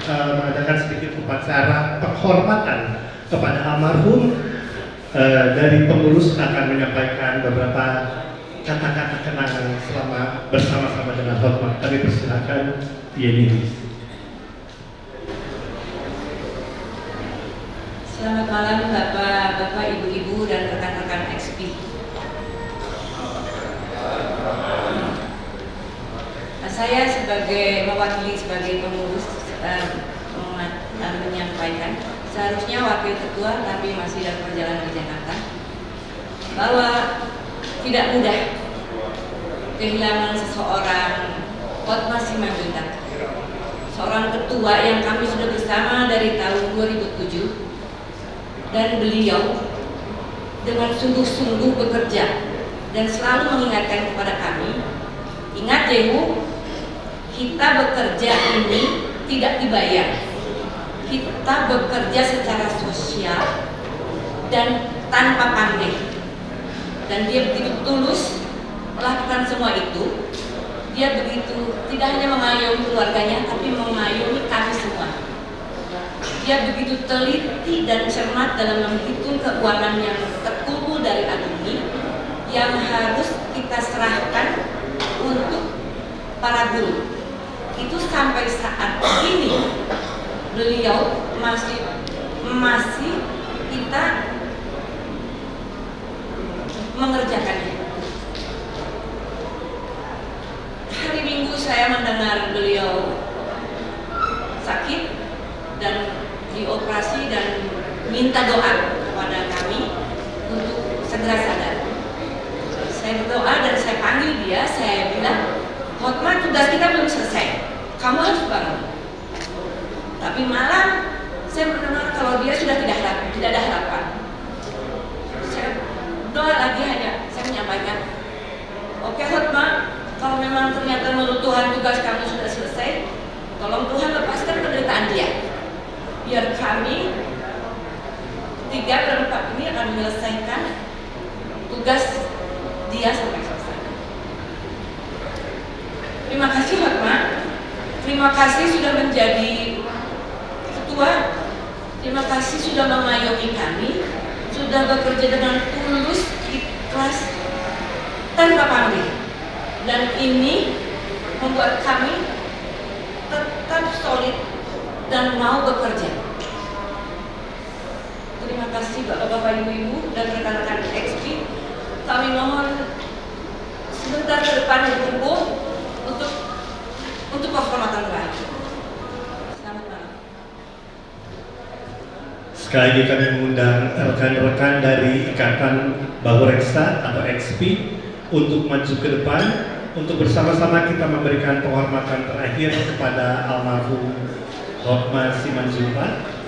mengadakan sedikit upacara penghormatan kepada almarhum, dari pengurus akan menyampaikan beberapa kata-kata kenangan selama bersama-sama dengan Hotma. Kami persilakan Yeni. Selamat malam Bapak, Ibu-ibu dan rekan-rekan XP. Saya mewakili sebagai pengurus menyampaikan, seharusnya wakil ketua tapi masih dalam perjalanan ke Jakarta, bahwa tidak mudah kehilangan seseorang Hotma Simanjuntak, seorang ketua yang kami sudah bersama dari tahun 2007, dan beliau dengan sungguh-sungguh bekerja dan selalu mengingatkan kepada kami, ingat Yehu, kita bekerja ini tidak dibayar. Kita bekerja secara sosial dan tanpa pamrih. Dan dia begitu tulus melakukan semua itu. Dia begitu tidak hanya mengayomi keluarganya, tapi mengayomi kami semua. Dia begitu teliti dan cermat dalam menghitung keuangan yang terkumpul dari alumni yang harus kita serahkan untuk para guru. Itu sampai saat ini beliau masih kita mengerjakannya. Hari Minggu saya mendengar beliau sakit dan dioperasi dan minta doa kepada kami untuk segera sadar. Saya berdoa dan saya panggil dia, saya bilang, Hotma, tugas kita belum selesai, kamu harus bangun. Tapi malam saya mendengar kalau dia sudah tidak ada harapan. Saya doa lagi, hanya saya menyampaikan, oke Hotma, kalau memang ternyata menurut Tuhan tugas kamu sudah selesai, tolong Tuhan lepaskan penderitaan dia, biar kami 3/4 ini akan menyelesaikan tugas dia sampai selesai. Terima kasih Hotma, terima kasih sudah menjadi ketua, terima kasih sudah mengayomi kami, sudah bekerja dengan tulus, ikhlas, tanpa pamrih. Dan ini membuat kami tetap solid dan mau bekerja. Terima kasih Bapak-bapak, Ibu-ibu dan rekan-rekan XP. Kami mohon sebentar ke depan berkumpul untuk penghormatan terakhir. Selamat malam. Sekali lagi kami mengundang rekan-rekan dari Ikatan Bahu Reksa atau XP untuk maju ke depan, untuk bersama-sama kita memberikan penghormatan terakhir kepada almarhum Hotma Simanjuntak.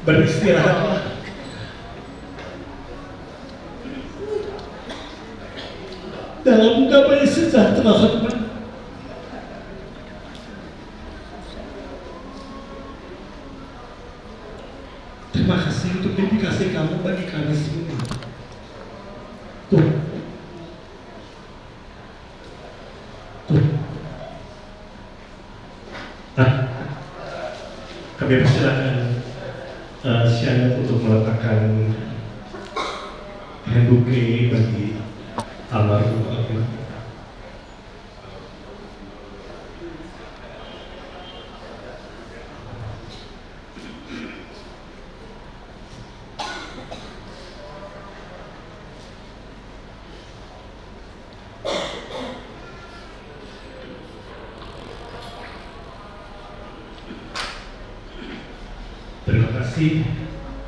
Beristirahatlah. Dalam damai sejahtera Hotma. Terima kasih untuk dedikasi kamu bagi kami semua. Tuh. Kami persilakan Syahid untuk meletakkan handbouquet bagi almarhum Hotma. Terima kasih.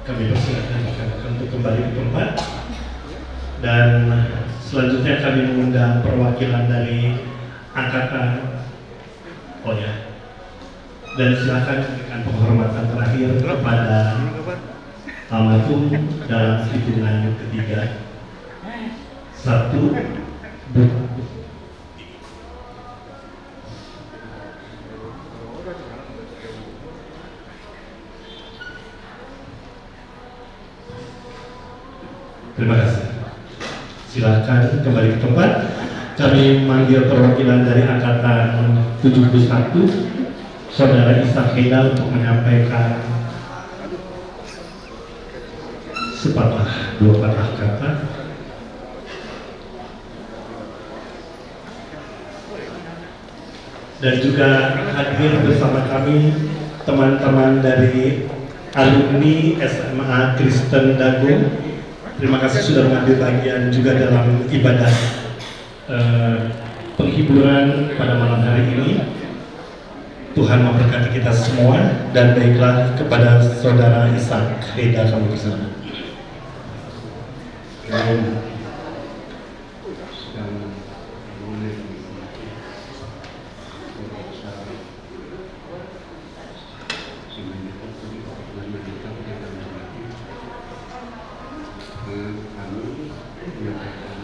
Kami persilakan rekan-rekan untuk kembali ke tempat. Dan selanjutnya kami mengundang perwakilan dari angkatan. Oh ya. Dan silakan berikan penghormatan terakhir kepada almarhum dalam hitungan ketiga. 1, 2. Terima kasih. Silakan kembali ke tempat. Kami memanggil perwakilan dari angkatan 71, Saudara Ishak Heda, untuk menyampaikan sepatah dua patah kata. Dan juga hadir bersama kami teman-teman dari alumni SMA Kristen Dago. Terima kasih sudah mengambil bagian juga dalam ibadah penghiburan pada malam hari ini. Tuhan memberkati kita semua, dan baiklah kepada Saudara Ishak Heda kami bersama. Kami menyampaikan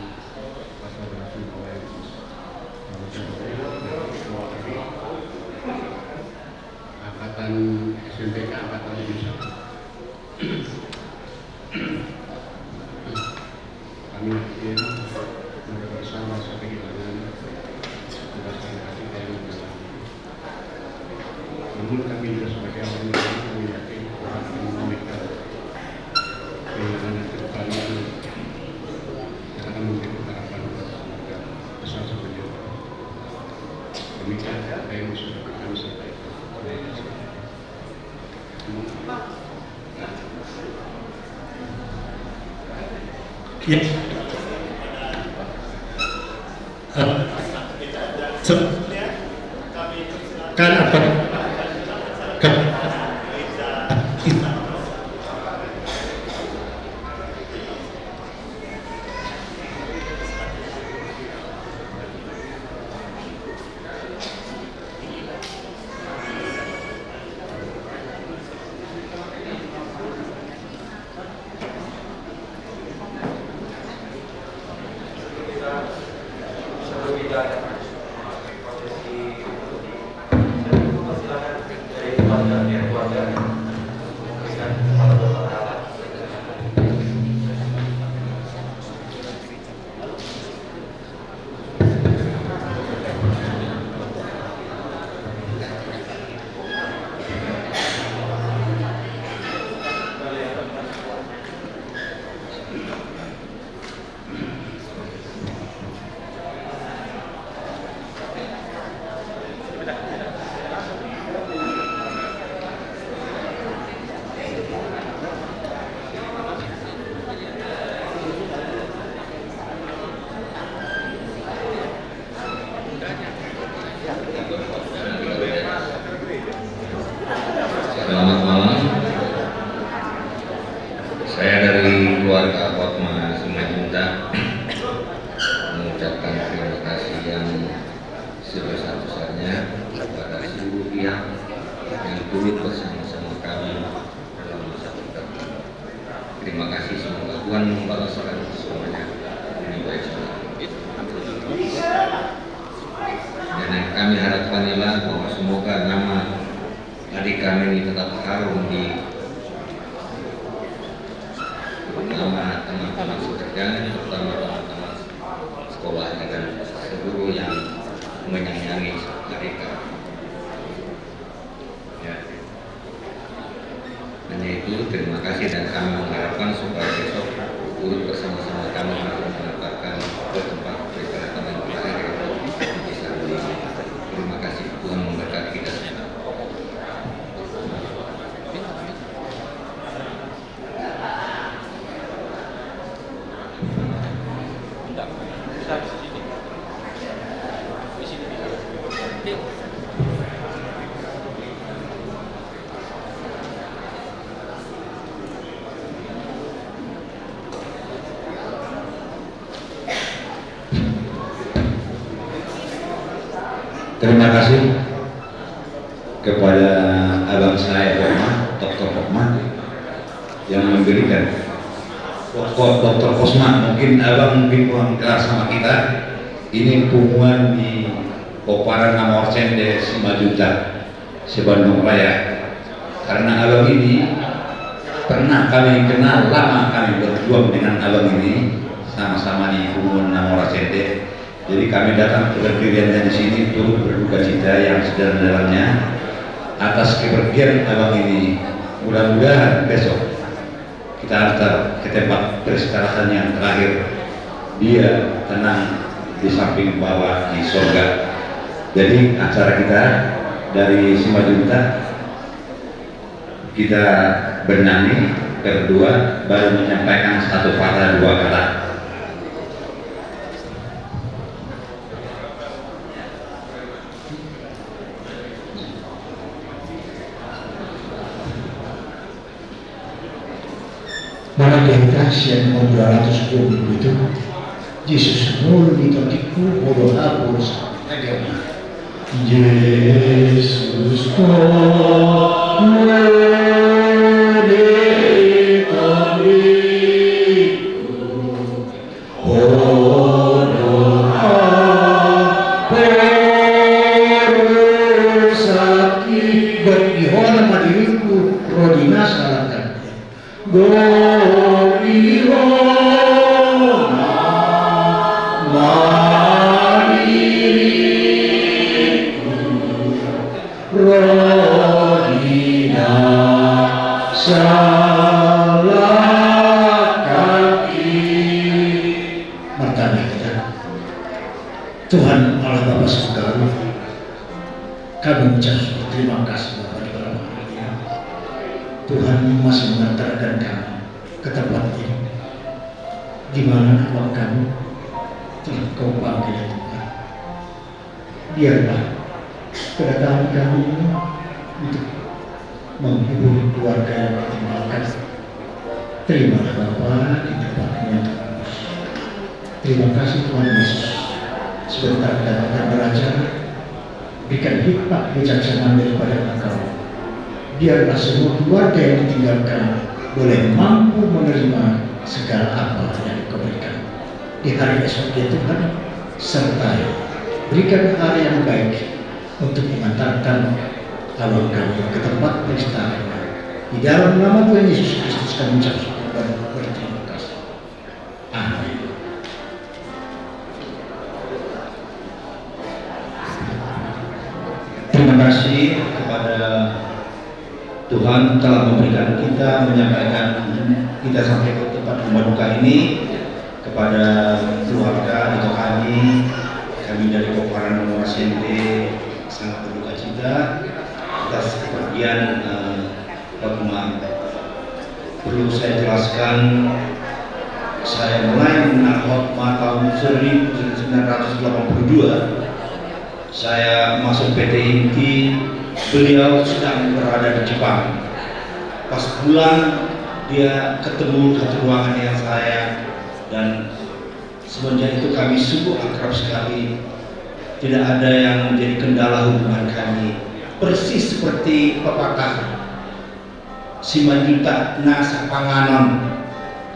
SMPK Angkatan 71. Kami ingin bersama sampai gimana tugas kasih dari menjalani. Namun kami juga sebagai orang yang kami yakin akan menunaikan pilihan ke depan itu yang akan memberi harapan kepada besar seperti itu. Demikian apa yang sudah kami sampaikan. Ya. Kan apa? Selamat malam. Saya dari keluarga Hotma Simanjuntak mengucapkan terima kasih yang sebesar-besarnya kepada seluruh pihak yang turut bersama-sama kami dalam masa terdahulu. Terima kasih, semoga Tuhan membalaskan semuanya dengan baik saja. Dan yang kami harapkan ialah bahwa semoga nama adik kami ini tetap harum di nama teman-teman sekerjanya, terutama teman-teman sekolahnya dan seluruh yang menyayangi adik kami. Ya. Hanya itu, terima kasih dan kami mengharapkan supaya besok turut bersama-sama kami mengantarkan ke tempat peribadatan yang terakhir yaitu di sana. Terima kasih, Tuhan memberkati kita semua. Terima kasih kepada abang saya Hotma, Dr. Hotma yang memberikan Dr. Hotma. Mungkin abang kurang keras sama kita. Ini pengumuman di Koparan Namor Cende 5 juta Sebandung Raya. Karena abang ini pernah kami kenal lama, kami berjuang dengan abang ini sama-sama di pengumuman Namor Cende. Jadi kami datang ke berdiriannya di sini turut berduka cita yang sedalam-dalamnya atas kepergian abang ini. Mudah-mudahan besok kita antar ke tempat peristirahatan yang terakhir, dia tenang di samping bawah di surga. Jadi acara kita dari Simanjuntak kita bernyanyi, kedua baru menyampaikan satu kata dua kata. Mana demokrasi yang 210 itu Yesus muli tertipu bodoh hapus agama Yesus sakit dan dihormati salah kami. Martabat kita, Tuhan Allah Bapa Surgawi, kami mengucapkan terima kasih Bapa di dalam hari ini. Tuhan masih mengantarkan kami ke tempat ini, di mana awak kami telah Kau panggil ya Tuhan. Biarlah kedatangan kami ini untuk menghibur keluarga yang ditinggalkan. Terimalah Bapa di tempatmu yang terkudus. Terima kasih Tuhan Yesus. Sebentar kita akan belajar, berikan hikmat bijaksanaan daripada Engkau. Biarlah semua keluarga yang ditinggalkan boleh mampu menerima segala apa yang Kau berikan di hari esok ya Tuhan. Sertai berikan hari yang baik untuk mengantarkan awak kami ke tempat peristahan. Di dalam nama Tuhan Yesus Kristus kami ucap syukur dan berterima kasih. Amin. Terima kasih kepada Tuhan telah memberikan kita, menyampaikan kita sampai ke tempat rumah duka ini. Kepada keluarga atau kami dari Koparan Nomor Sende sangat berduka cita atas kepergian Hotma. Perlu saya jelaskan, saya mulai mengenal Hotma tahun 1982. Saya masuk PT Inti, beliau sedang berada di Jepang. Pas pulang, dia ketemu satu ruangan yang saya, dan semenjak itu kami sungguh akrab sekali. Tidak ada yang menjadi kendala hubungan kami. Persis seperti pepatah Simanjuntak nasa panganan.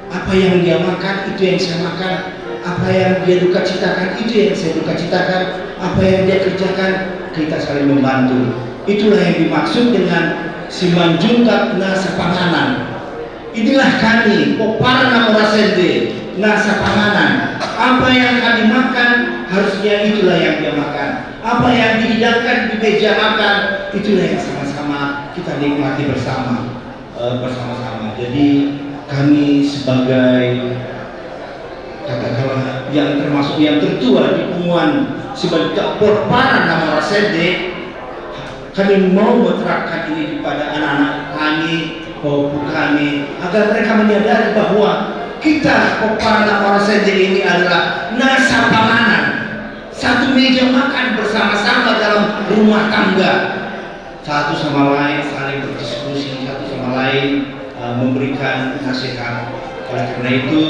Apa yang dia makan, itu yang saya makan. Apa yang dia duka citakan, itu yang saya duka citakan. Apa yang dia kerjakan, kita saling membantu. Itulah yang dimaksud dengan Simanjuntak nasa panganan. Inilah kami, Koparan Nomor Sende nasa panganan. Apa yang kami makan, harusnya itulah yang dia makan. Apa yang dihidangkan di meja makan, itulah yang sama-sama kita nikmati bersama. Jadi kami sebagai katakanlah yang termasuk yang tertua di Punguan sebagai Koparan Nomor Sende, kami mau menerapkan ini kepada anak-anak kami, maupun kami, agar mereka menyadari bahwa kita Koparan Nomor Sende ini adalah nasa panganan, satu meja makan bersama-sama dalam rumah tangga, satu sama lain saling berdiskusi, satu sama lain memberikan nasihat. Oleh karena itu,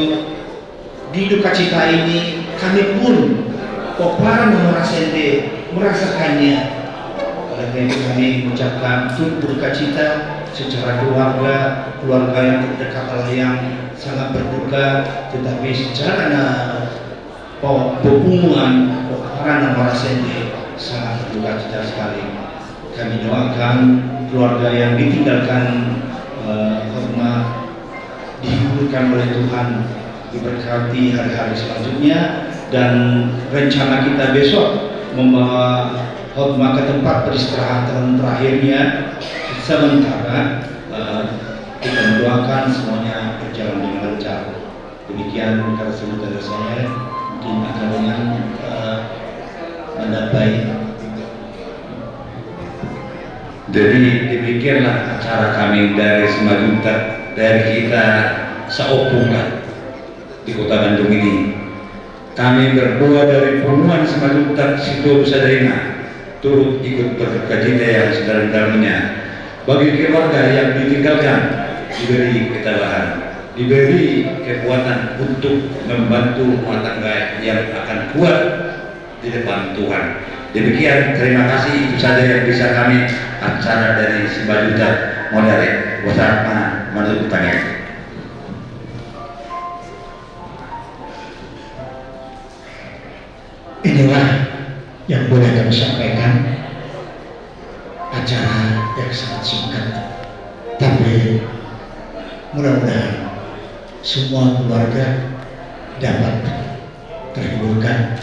di duka cita ini kami pun Koparan Nomor Sende merasakannya. Oleh karena itu kami mengucapkan turut berduka cita secara keluarga yang terdekat yang sangat berduka, tetapi secara hubungan Koparan Nomor Sende sangat berduka cita sekali. Kami doakan keluarga yang ditinggalkan Hotma dihiburkan oleh Tuhan, diberkati hari-hari selanjutnya, dan rencana kita besok membawa Hotma ke tempat peristirahatan terakhirnya. Sementara kita mendoakan semuanya berjalan dengan lancar. Demikian kata sebut dari saya, mungkin akan dengan mendapai. Jadi demikianlah acara kami dari Simanjuntak, dari kita seopungan di Kota Bandung ini. Kami berdua dari Punguan Simanjuntak Sido Sadarina turut ikut berduka cita yang sedalam-dalamnya. Bagi keluarga yang ditinggalkan, diberi ketabahan, diberi kekuatan untuk membantu rumah tangga yang akan kuat di depan Tuhan. Demikian, terima kasih. Itu saja yang bisa kami acara dari Simanjuntak Modare. Wassalamualaikum warahmatullahi wabarakatuh. Inilah yang boleh kami sampaikan, acara yang sangat singkat, tapi mudah-mudahan semua keluarga dapat terhiburkan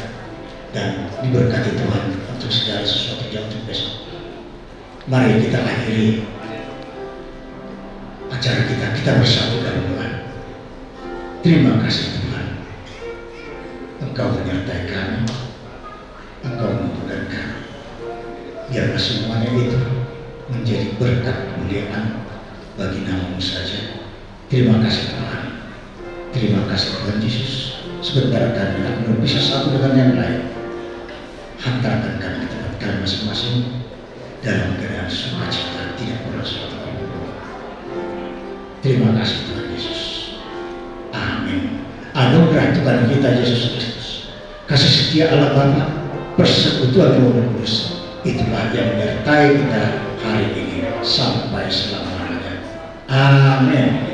dan diberkati Tuhan untuk segala sesuatu yang untuk besok. Mari kita akhiri acara kita bersatu dalam Tuhan. Terima kasih Tuhan. Engkau menyertai kami, Engkau menunjukkan kami. Biarlah semuanya itu menjadi berkat kemuliaan bagi nama-Mu saja. Terima kasih Tuhan. Terima kasih Tuhan Yesus. Sebentar kami akan berpisah satu dengan yang lain. Hantarkan kami ke tempat kami masing-masing dalam keadaan sukacita, tidak pernah suatu keburukan. Terima kasih Tuhan Yesus. Amin. Anugerah Tuhan kita Yesus Kristus, kasih setia Allah Bapa, persekutuan Roh Kudus, itulah yang menyertai kita hari ini sampai selama-lamanya. Amin.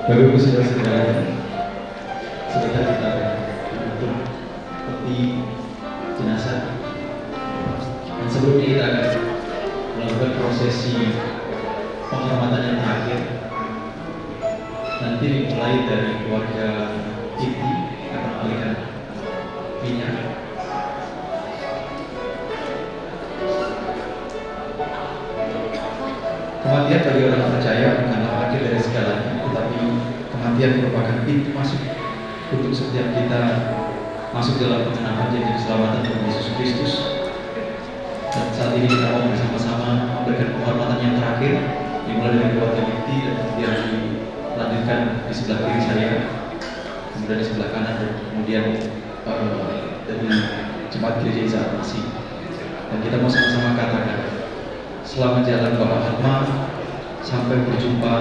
Bapak Ibu saudara-saudara, sebentar kita untuk peti jenazah. Dan sebelumnya kita akan melakukan prosesi penghormatan yang terakhir. Nanti dimulai dari keluarga inti akan memberikan minyak. Kematian bagi orang percaya bukanlah akhir dari segalanya, tetapi kematian merupakan pintu masuk untuk setiap kita masuk dalam pengenalan janji keselamatan Tuhan Yesus Kristus. Dan saat ini kita mau bersama-sama memberikan penghormatan yang terakhir, dimulai dari keluarga inti dan kemudian dilanjutkan di sebelah kiri saya, kemudian di sebelah kanan, dan kemudian dari jemaat gereja Isa Masih. Dan kita mau sama-sama katakan, selamat jalan Bapak Hatma, sampai berjumpa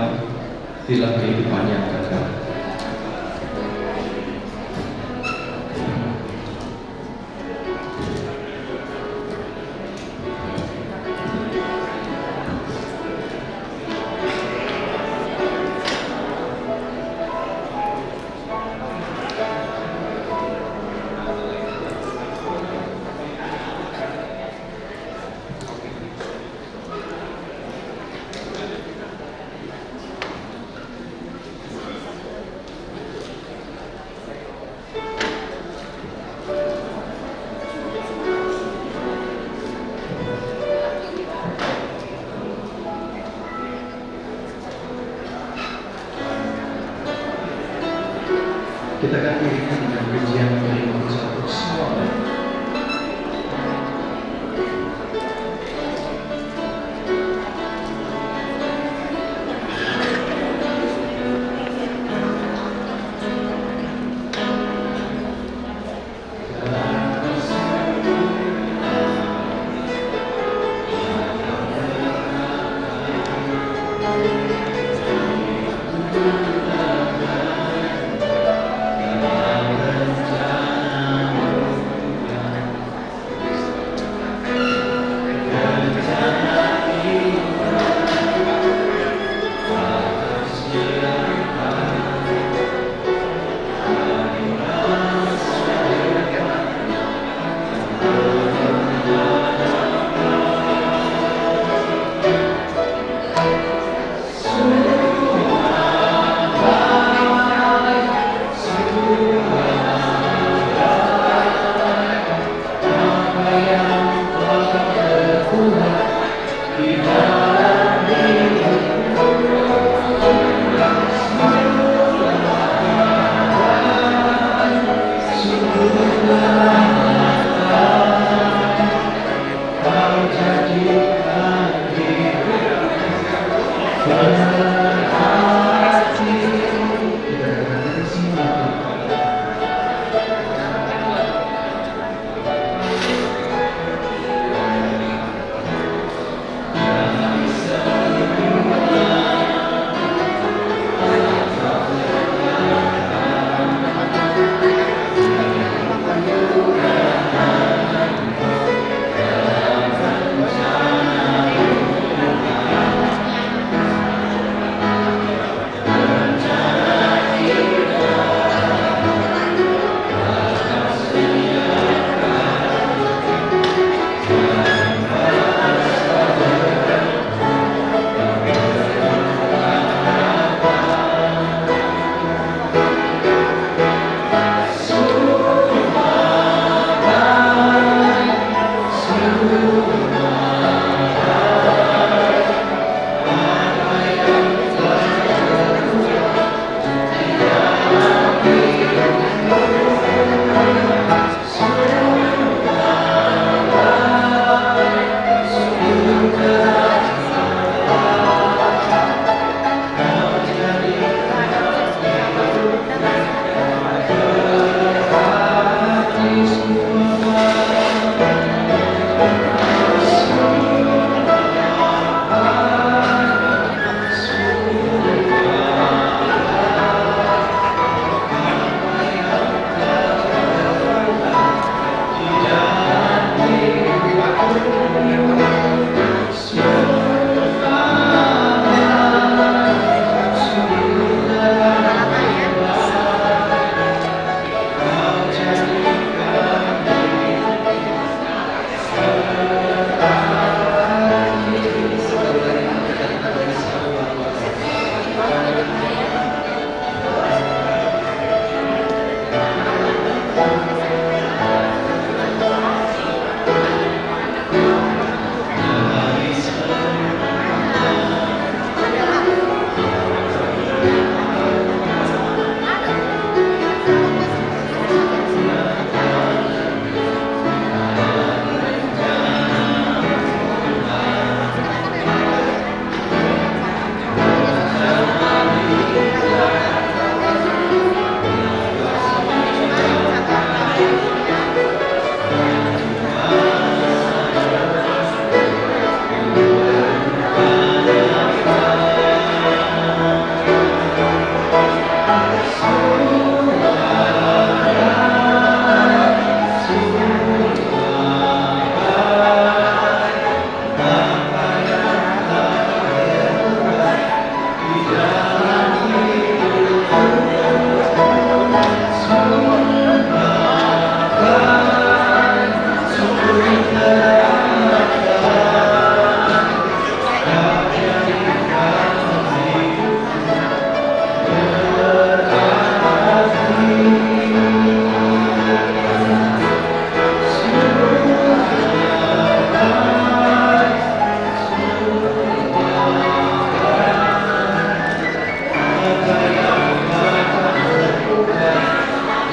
di dalam kehidupan yang kekal. Kita akan iringi dengan pujian yang satu semua.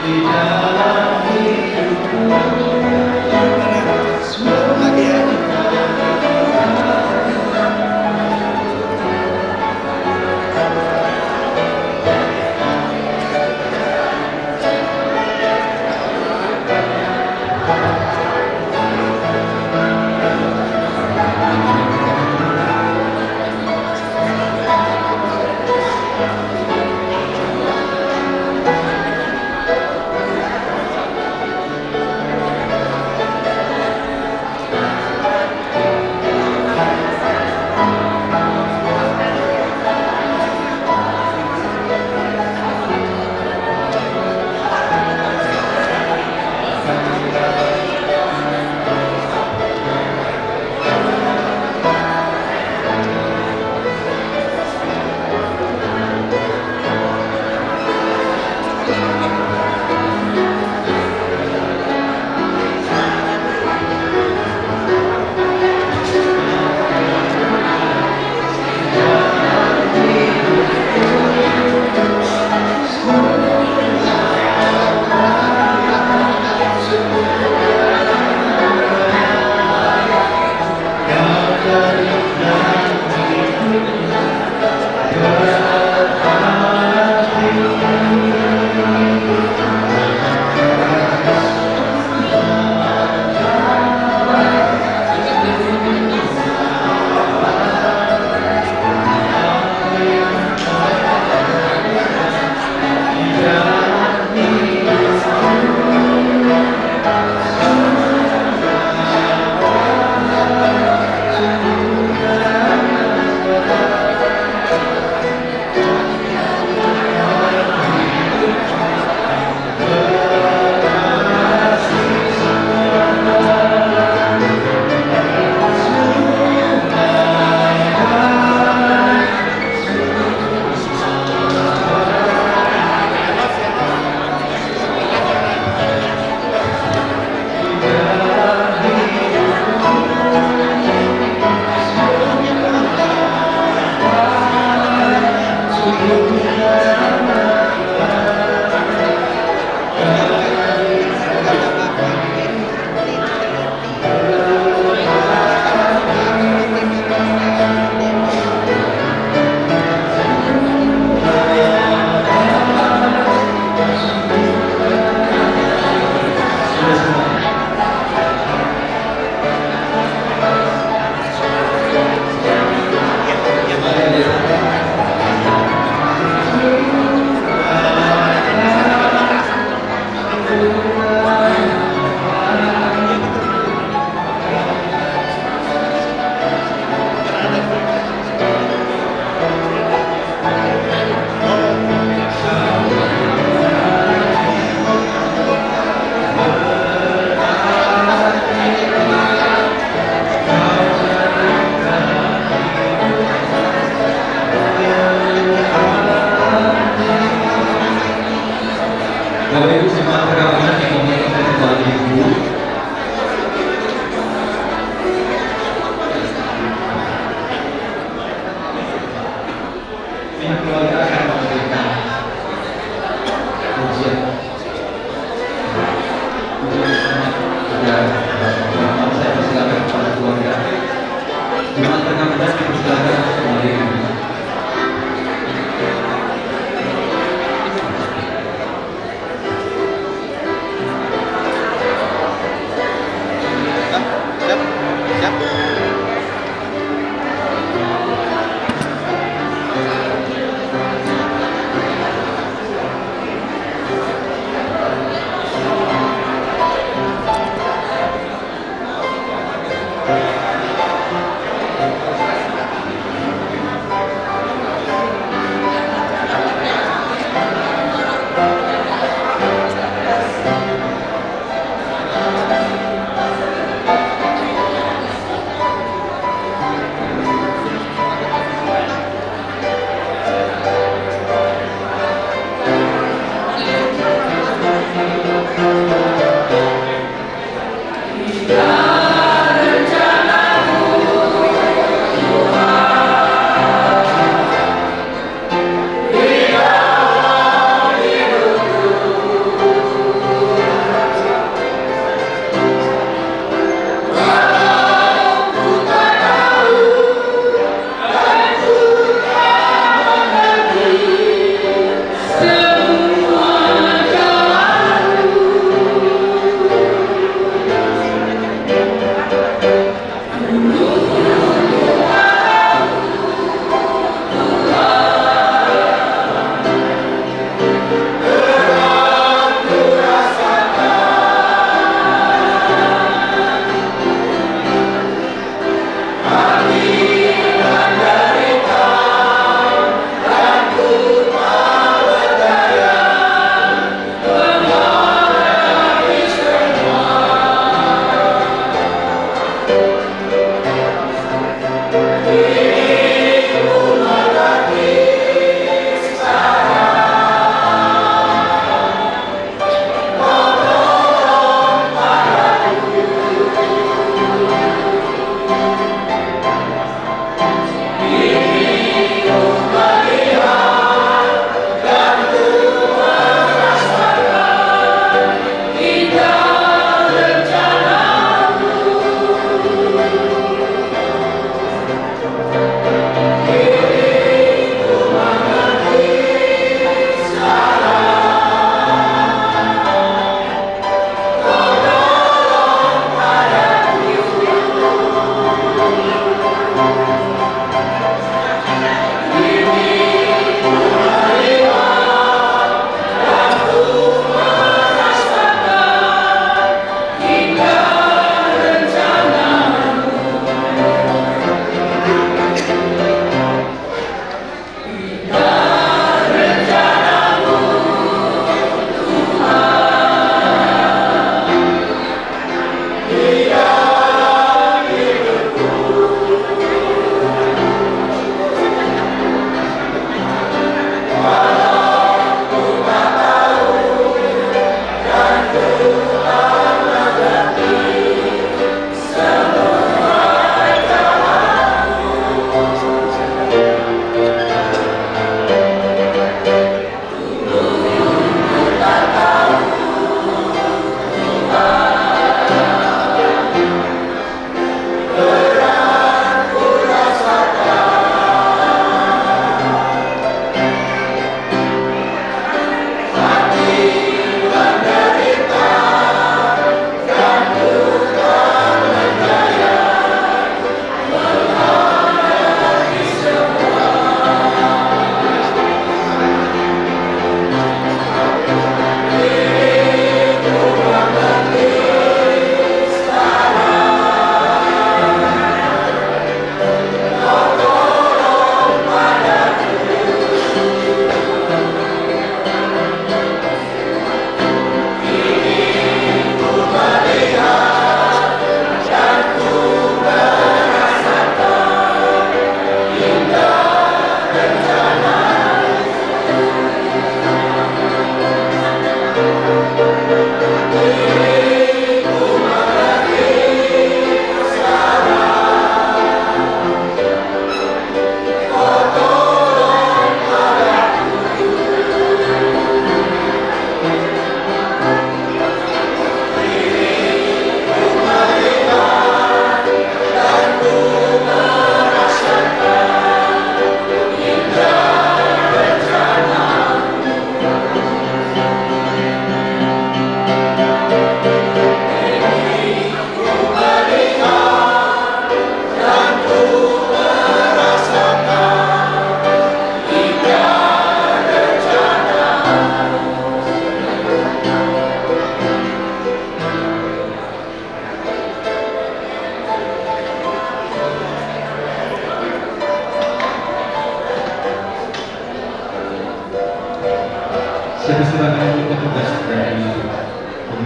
di dalam hidupku.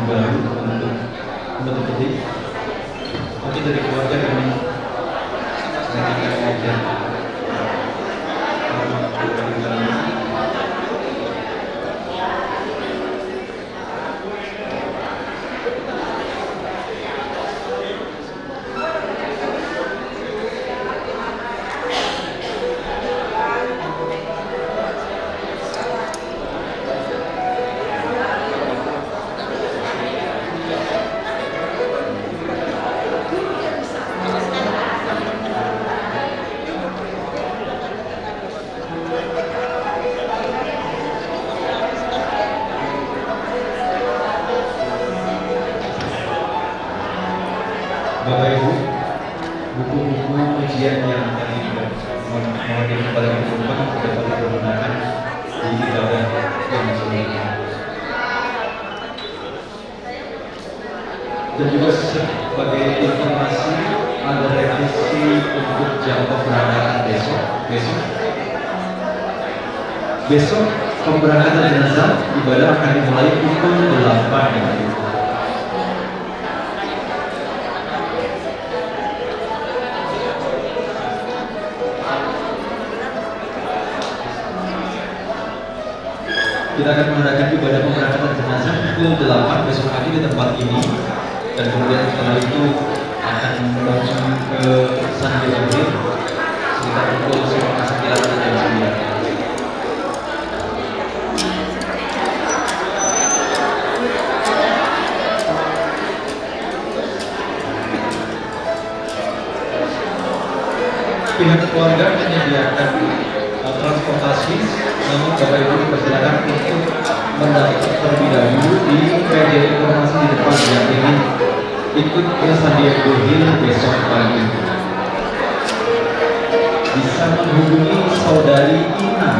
baru untuk membentuk mungkin dari keluarga kami sedang mengajar Bapak Ibu, buku-buku ujian yang tadi mewakili kepada teman-teman dapat digunakan di ibadah yang sebelumnya. Dan juga sebagai informasi ada revisi untuk jam pemberangkatan besok pemberangkatan jenazah ibadah akan dimulai pukul 8 . Kita akan mengadakan ibadah pemberangkatan jenazah pukul 8 besok pagi di tempat ini, dan kemudian setelah itu akan menuju ke Sandi Abdul sekitar pukul 9 atau jam 9. Pihak keluarga menyediakan transportasi, namun Bapak Ibu dipersilakan untuk mendaftar terlebih dahulu di media informasi di depan yang ingin ikut ke Sandiaga Hill besok pagi. Bisa menghubungi Saudari Ina .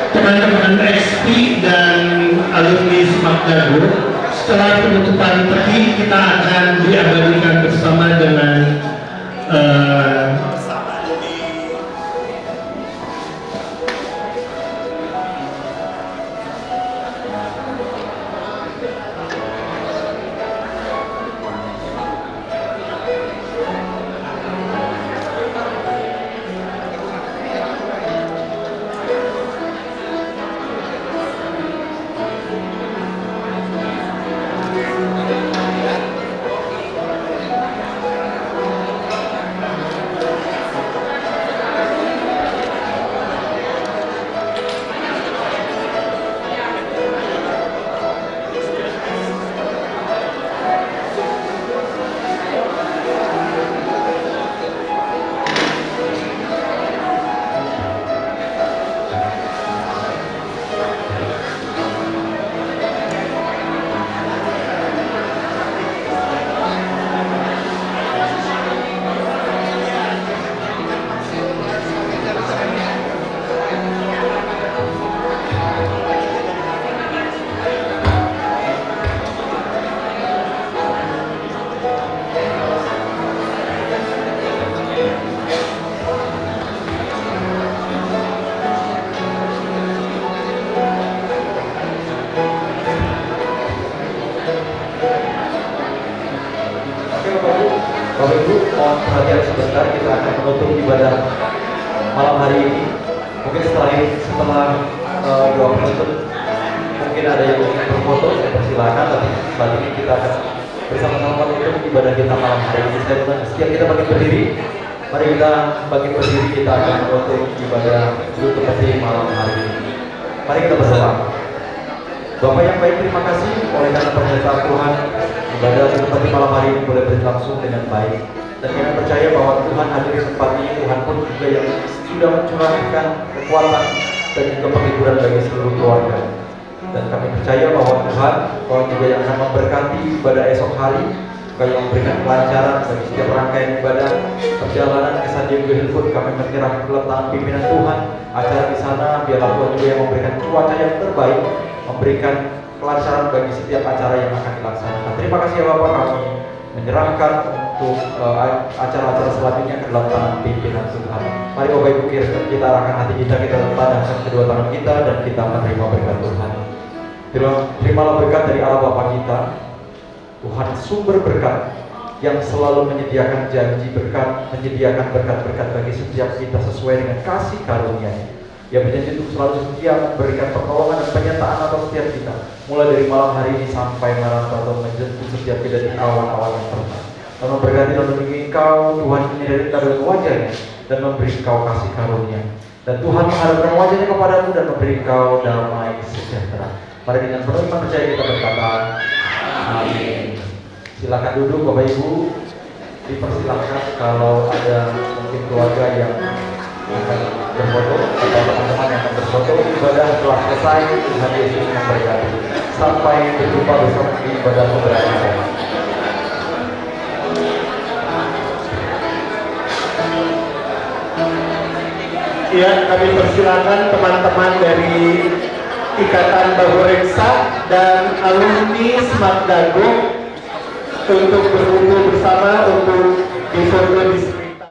Teman-teman SP dan alumni Semakdago, setelah penutupan peti kita akan diabadikan bersama dengan Bapak Ibu, mohon perhatian sebentar, kita akan menutup ibadah malam hari ini. Mungkin setelah doa penutup, mungkin ada yang ingin berfoto, saya persilakan. Tapi saat ini kita akan bersama-sama menutup ibadah kita malam hari ini. Setiap kita bagi berdiri, mari kita bagi berdiri, kita akan menutup ibadah untuk peti malam hari ini. Mari kita berdoa. Bapak yang baik, terima kasih oleh karena penyertaan Tuhan, ibadah untuk peti malam hari ini boleh berlangsung dengan baik. Dan kami percaya bahwa Tuhan hadir di tempat ini, Tuhan pun juga yang sudah mencurahkan kekuatan dan juga penghiburan bagi seluruh keluarga. Dan kami percaya bahwa Tuhan, Tuhan juga yang akan memberkati ibadah esok hari, Tuhan yang memberikan kelancaran bagi setiap rangkaian ibadah, perjalanan ke San Diego Hill pun kami menyerahkan ke tangan pimpinan Tuhan. Acara di sana biarlah Tuhan juga yang memberikan cuaca yang terbaik, memberikan kelancaran bagi setiap acara yang akan dilaksanakan. Terima kasih ya Bapak, kami menyerahkan untuk acara-acara selanjutnya ke dalam tangan pimpinan Tuhan. Mari Bapak Ibu kita arahkan hati kita letakkan kedua tangan kita dan kita menerima berkat Tuhan. Terimalah berkat dari Allah Bapa kita, Tuhan sumber berkat yang selalu menyediakan janji berkat, menyediakan berkat-berkat bagi setiap kita sesuai dengan kasih karunia-Nya. Yang berjanji untuk selalu setia memberikan pertolongan dan penyertaan atas setiap kita, mulai dari malam hari ini sampai merantau atau menjemput setiap kita di awan-awan yang terbang. Dan memberkati dan melindungi Engkau, Tuhan menyadari kita dengan wajah-Nya dan memberi Engkau kasih karunia. Dan Tuhan menghadapkan wajah-Nya kepadamu dan memberi Engkau damai sejahtera. Mari dengan penuh iman percaya kita berkata, amin. Silakan duduk Bapak Ibu. Dipersilakan kalau ada mungkin keluarga yang akan berfoto atau teman-teman yang akan berfoto. Ibadah telah selesai. Tuhan Yesus memberkati. Sampai berjumpa besok di ibadah keberanian. Ya, kami persilakan teman-teman dari Ikatan Bahu Reksa dan alumni Smart Dago untuk berkumpul bersama untuk difoto di